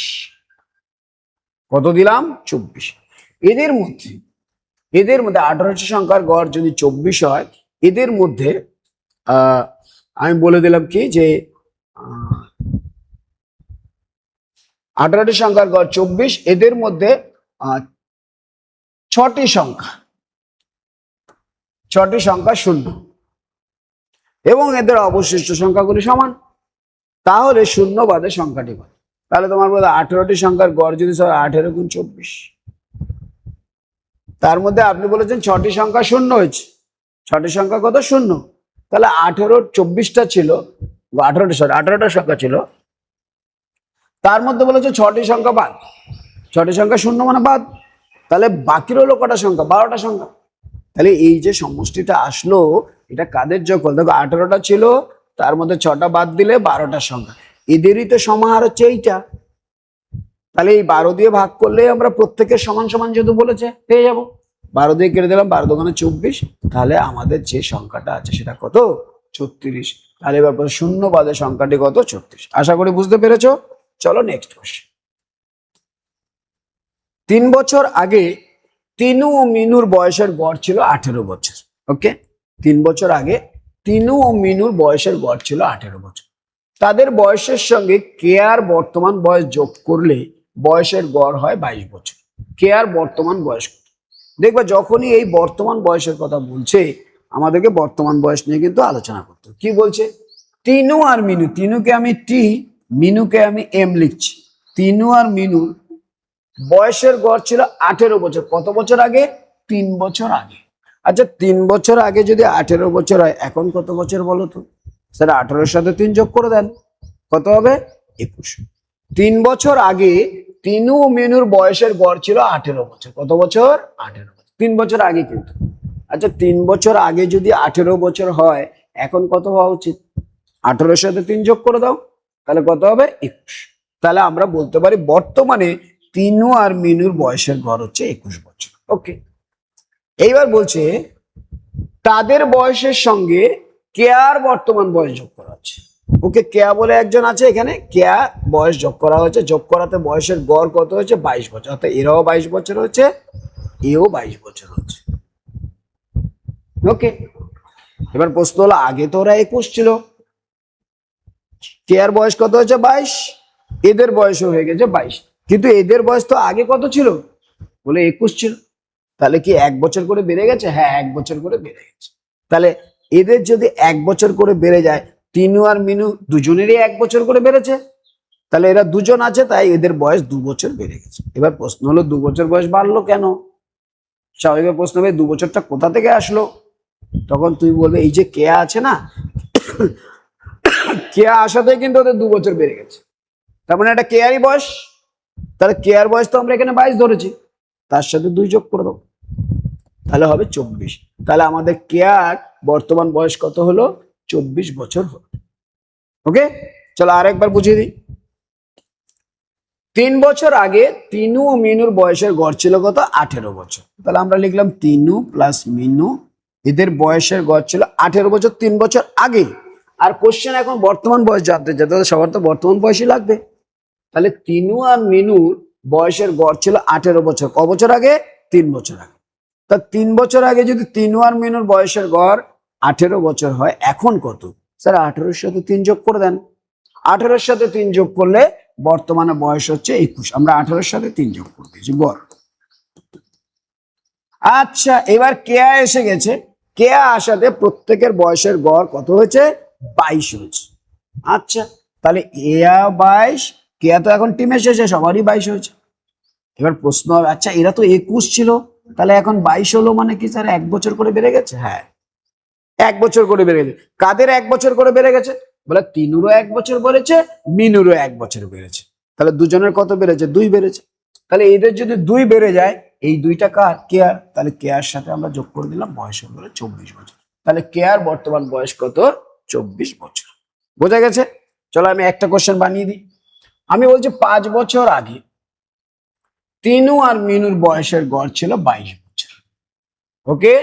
কত দিলাম? 24। এদের মধ্যে 18টি সংখ্যার গড় যদি 24 হয়, এদের মধ্যে আমি বলে দিলাম কি যে 18টি সংখ্যার গড় 24, এদের মধ্যে 6টি সংখ্যা শূন্য এবং এদের অবশিষ্ট সংখ্যাগুলি সমান। তাহলে শূন্য বাদে সংখ্যাটি কত? তাহলে তোমার বলতে 18টি সংখ্যার গড় যদি 18 গুণ 24, তার মধ্যে আপনি বলেছেন 6টি সংখ্যা শূন্য হয়েছে। 6টি সংখ্যা কত? শূন্য। তাহলে 18 24টা ছিল, 18টা সংখ্যা ছিল, তার মধ্যে বলেছে 6টি সংখ্যা বাদ। 6টি সংখ্যা শূন্য মানে বাদ। তাহলে বাকি রইল কটা সংখ্যা? 12টা সংখ্যা। তাহলে এই যে সমষ্টিটা আসলো, এটা কাদের যোগফল? দেখো 18টা ছিল, তার মধ্যে 6টা বাদ দিলে 12টা সংখ্যা, এদেরই তো সমাহার হচ্ছে এইটা। তাহলে এই 12 দিয়ে ভাগ করলে আমরা প্রত্যেকের সমান সমান যেহেতু বলেছে পেয়ে যাবো। 12 দিয়ে কেটে দিলাম, 12 দোকানে 24। তাহলে আমাদের যে সংখ্যাটা আছে সেটা কত? 36। তাহলে এবার শূন্য বাদে সংখ্যাটি কত? 36। আশা করি বুঝতে পেরেছো। চলো নেক্সট কোশ্চেন। 3 বছর আগে তিনু ও মিনুর বয়সের গড় ছিল 18 বছর। ওকে, 3 বছর আগে তিনু ও মিনুর বয়সের গড় ছিল 18 বছর। তাদের বয়সের সঙ্গে কেয়ার বর্তমান বয়স যোগ করলে বয়সের গড় হয় 22 বছর। কেয়ার বর্তমান বয়স কত? দেখবা যখনই এই বর্তমান বয়সের কথা বলছে, আমাদেরকে বর্তমান বয়স নিয়ে কিন্তু আলোচনা করতে। কি বলছে? তিনু আর মিনু, তিনুকে আমি টি, মিনুকে আমি এম লিখছি। তিনু আর মিনুর বয়সের গড় ছিল 18 বছর। কত বছর আগে? 3 বছর আগে। আচ্ছা, 3 বছর আগে যদি 18 বছর হয়, এখন কত বছর বলো তো? স্যার 18-এর সাথে 3 যোগ করে দেন, কত হবে? 21। 3 বছর আগে তিনু ও মিনুর বয়সের গড় ছিল 18 বছর। কত বছর? 18 বছর। 3 বছর আগে কিন্তু। আচ্ছা, 3 বছর আগে যদি 18 বছর হয়, এখন কত হওয়া উচিত? 18-এর সাথে 3 যোগ করে দাও, তাহলে কত হবে? 21। তাহলে আমরা বলতে পারি বর্তমানে তিনু আর মিনুর বয়সের গড় হচ্ছে 21 বছর। ওকে, এইবার বলছে তাদের বয়সের সঙ্গে কেয়ার বর্তমান বয়স যোগ করা হচ্ছে। ওকে, কেয়া বলে একজন আছে, এখানে কেয়া বয়স যোগ করা হয়েছে। যোগ করাতে বয়সের গড় কত হয়েছে? 22 বছর। অর্থাৎ এরাও 22 বছর হচ্ছে, এও 22 বছর হচ্ছে। ওকে, এবার প্রশ্ন হলো, আগে তো ওরা 21 ছিল, কেয়ার বয়স কত হয়েছে? 22। এদের বয়সও হয়ে গেছে 22, কিন্তু এদের বয়স তো আগে কত ছিল? বলে 21 ছিল। তাহলে কি 1 বছর করে বেড়ে গেছে? হ্যাঁ, 1 বছর করে বেড়ে গেছে। তাহলে এদের যদি 1 বছর করে বেড়ে যায়, তিনু আর মিনু দুজনেরই 1 বছর করে বেড়েছে, তাহলে এরা দুজন আছে, তাই এদের বয়স 2 বছর বেড়ে গেছে। এবার প্রশ্ন হলো 2 বছর বয়স বাড়লো কেন? স্বাভাবিক প্রশ্ন হবে 2 বছরটা কোথা থেকে আসলো? তখন তুই বলবে এই যে কেয়া আছে না, কেয়া আসাতে কিন্তু ওদের 2 বছর বেড়ে গেছে। তার মানে এটা কেয়ারই বয়স। তাহলে কেয়ার বয়স তো আমরা এখানে 22 ধরেছি, তার সাথে 2 যোগ করে দাও। তাহলে হবে 24। তাহলে আমাদের কেয়ার বর্তমান বয়স কত হলো? 24 বছর হলো। ওকে, চলো আরেকবার বুঝিয়ে দিই। 3 বছর আগে তিনু ও মিনুর বয়সের গড় ছিল কত? 18 বছর। তাহলে আমরা লিখলাম তিনু প্লাস মিনু, এদের বয়সের গড় ছিল 18 বছর 3 বছর আগে। আর কোশ্চেন এখন বর্তমান বয়স জানতে চাই, তাহলে সবার তো বর্তমান বয়সই লাগবে। তাহলে তিনু আর মিনুর বয়সের গড় ছিল 18 বছর। ক বছর আগে? 3 বছর আগে। তা 3 বছর আগে যদি তিনু আর মিনুর বয়সের গড় 18 বছর হয়, এখন কত? স্যার 18-এর সাথে 3 যোগ করে দেন। 18-এর সাথে 3 যোগ করলে বর্তমানে বয়স হচ্ছে 21। আমরা 18-এর সাথে 3 যোগ করে দিয়েছি, গড়। আচ্ছা, এবার কেয়া এসে গেছে। কেয়া আসাতে প্রত্যেকের বয়সের গড় কত হয়েছে? 22 হয়েছে। আচ্ছা, তাহলে এয়া 22, কেয়া তো এখন টিমে শেষে, সবারই 22 হয়েছে। এবার প্রশ্ন হবে, আচ্ছা এরা তো 21 ছিল, তাহলে এখন 22 হলো মানে কি স্যার 1 বছর করে বেড়ে গেছে? হ্যাঁ, 1 বছর করে বেড়ে গেছে। কাদের 1 বছর করে বেড়ে গেছে? বলে তিনুরও 1 বছর বেড়েছে, মিনুরও 1 বছর বেড়েছে। তাহলে দুজনের কত বেড়েছে? 2 বেড়েছে। তাহলে এদের যদি 2 বেড়ে যায়, এই 2টা কার? কেয়ার। তাহলে কেয়ার সাথে আমরা যোগ করে দিলাম, বয়স হলো 24 বছর। তাহলে কেয়ার বর্তমান বয়স কত? 24 বছর। বোঝা গেছে? চলো আমি একটা কোশ্চেন বানিয়ে দিই। আমি বলছি 5 বছর আগে তিনু আর মিনুর বয়সের গড় ছিল 22 বছর। ওকে,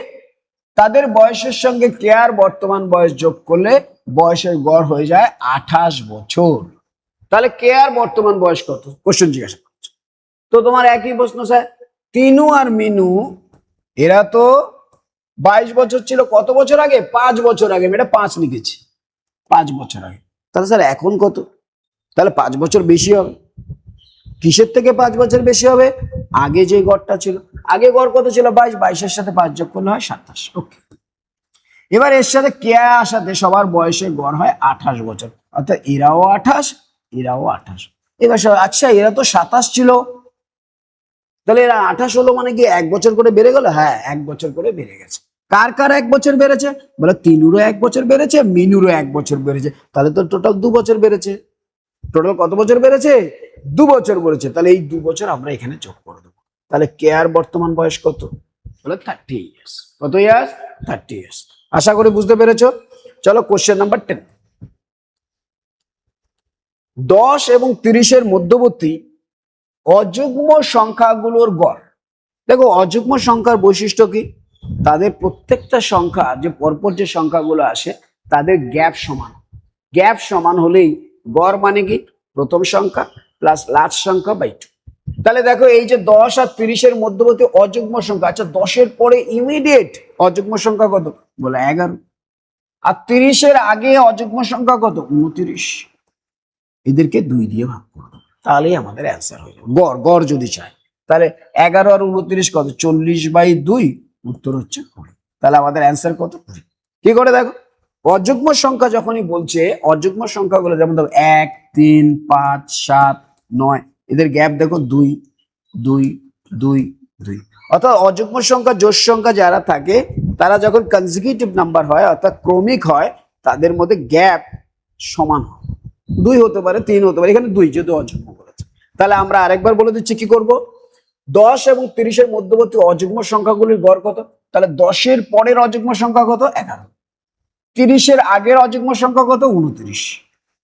তাদের বয়সের সঙ্গে কেয়ার বর্তমান বয়স যোগ করলে বয়সের গড় হয়ে যায় 28 বছর। তাহলে কেয়ার বর্তমান বয়স কত? কোশ্চেন জিজ্ঞাসা করছে। তো তোমার একই প্রশ্ন স্যার, তিনু আর মিনু এরা তো 22 বছর ছিল কত বছর আগে? 5 বছর আগে। আমি এটা 5 লিখেছি, 5 বছর আগে। তাহলে স্যার এখন কত? তাহলে 5 বছর বেশি হবে। কিসের থেকে 5 বছর বেশি হবে? আগে যে গড়টা ছিল, আগে গড় কত ছিল? 22। 22-এর সাথে 5 যোগ করলে হয় 27। ওকে, এবার এর সাথে কেয়া আসাতে সবার বয়সের গড় হয় 28 বছর। অর্থাৎ এরাও 28, এরাও 28। এবার আচ্ছা এরা তো 27 ছিল, তাহলে এরা 28 হলো মানে কি 1 বছর করে বেড়ে গেল? হ্যাঁ, 1 বছর করে বেড়ে গেছে। কার কার 1 বছর বেড়েছে? বলে তিনুরও 1 বছর বেড়েছে, মিনুরও 1 বছর বেড়েছে। তাহলে তো টোটাল 2 বছর বেড়েছে। টোটাল কত বছর বেড়েছে? 2 বছর বেড়েছে। তাহলে এই 2 বছর আমরা এখানে যোগ করে দেবো। তাহলে কেয়ার বর্তমান বয়স কত? বলে 30 ইয়ার্স। কত ইয়ার্স? 30 ইয়ার্স। আশা করি বুঝতে পেরেছো। চলো কোশ্চেন নাম্বার 10। 10 এবং 30-এর মধ্যবর্তী অযুগ্ম সংখ্যাগুলোর গড়। দেখো অযুগ্ম সংখ্যার বৈশিষ্ট্য কি? তাদের প্রত্যেকটা সংখ্যা যে পরপর যে সংখ্যাগুলো আসে তাদের গ্যাপ সমান। গ্যাপ সমান হলেই গড় মানে কি? প্রথম সংখ্যা প্লাস লাস্ট সংখ্যা বাই 2। তাহলে দেখো এই যে 10 আর 30-এর মধ্যবর্তী অযুগ্ম সংখ্যা, আচ্ছা 10-এর পরে ইমিডিয়েট অযুগ্ম সংখ্যা কত? বলে 11। আর 30-এর আগে অযুগ্ম সংখ্যা কত? 29। এদেরকে 2 দিয়ে ভাগ করবো, তাহলেই আমাদের অ্যান্সার হয়ে যাবে। গড়, গড় যদি চাই তাহলে 11 আর 29 কত? 40/2, উত্তর হচ্ছে 20। তাহলে আমাদের অ্যান্সার কত? 20। কি করে দেখো, অযুগ্ম সংখ্যা যখনই বলছে, অযুগ্ম সংখ্যাগুলো যেমন দেখো 1, 3, 5, 7, 9, এদের গ্যাপ দেখো 2, 2, 2, 2। অর্থাৎ অযুগ্ম সংখ্যা জোড় সংখ্যা যারা থাকে তারা যখন কনজিকিউটিভ নাম্বার হয় অর্থাৎ ক্রমিক হয়, তাদের মধ্যে গ্যাপ সমান হয়। 2 হতে পারে, 3 হতে পারে, এখানে 2 যেহেতু অযুগ্ম বলেছে। তাহলে আমরা আরেকবার বলে দিচ্ছি কি করব। 10 এবং 30-এর মধ্যবর্তী অযুগ্ম সংখ্যাগুলির গড় কত? তাহলে 10-এর পরের অযুগ্ম সংখ্যা কত? 11। 30-এর আগের অযুগ্ম সংখ্যা কত? 29।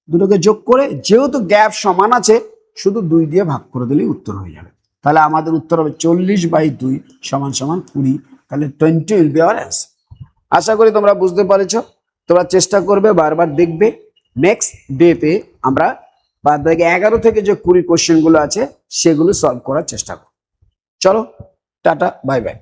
দুটোকে যোগ করে যেহেতু গ্যাপ সমান আছে শুধু 2 দিয়ে ভাগ করে দিলেই উত্তর হয়ে যাবে। তাহলে আমাদের উত্তর হবে 40/2 সমান সমান 20। তাহলে 20 উইল বি আওয়ার অ্যান্সার। আশা করি তোমরা বুঝতে পারছো। তোমরা চেষ্টা করবে, বারবার দেখবে। নেক্সট ডেতে আমরা বাদ বাকি 11 থেকে যে 20 কোশ্চেন গুলো আছে সেগুলো সলভ করার চেষ্টা করব। চলো, টাটা, বাই বাই।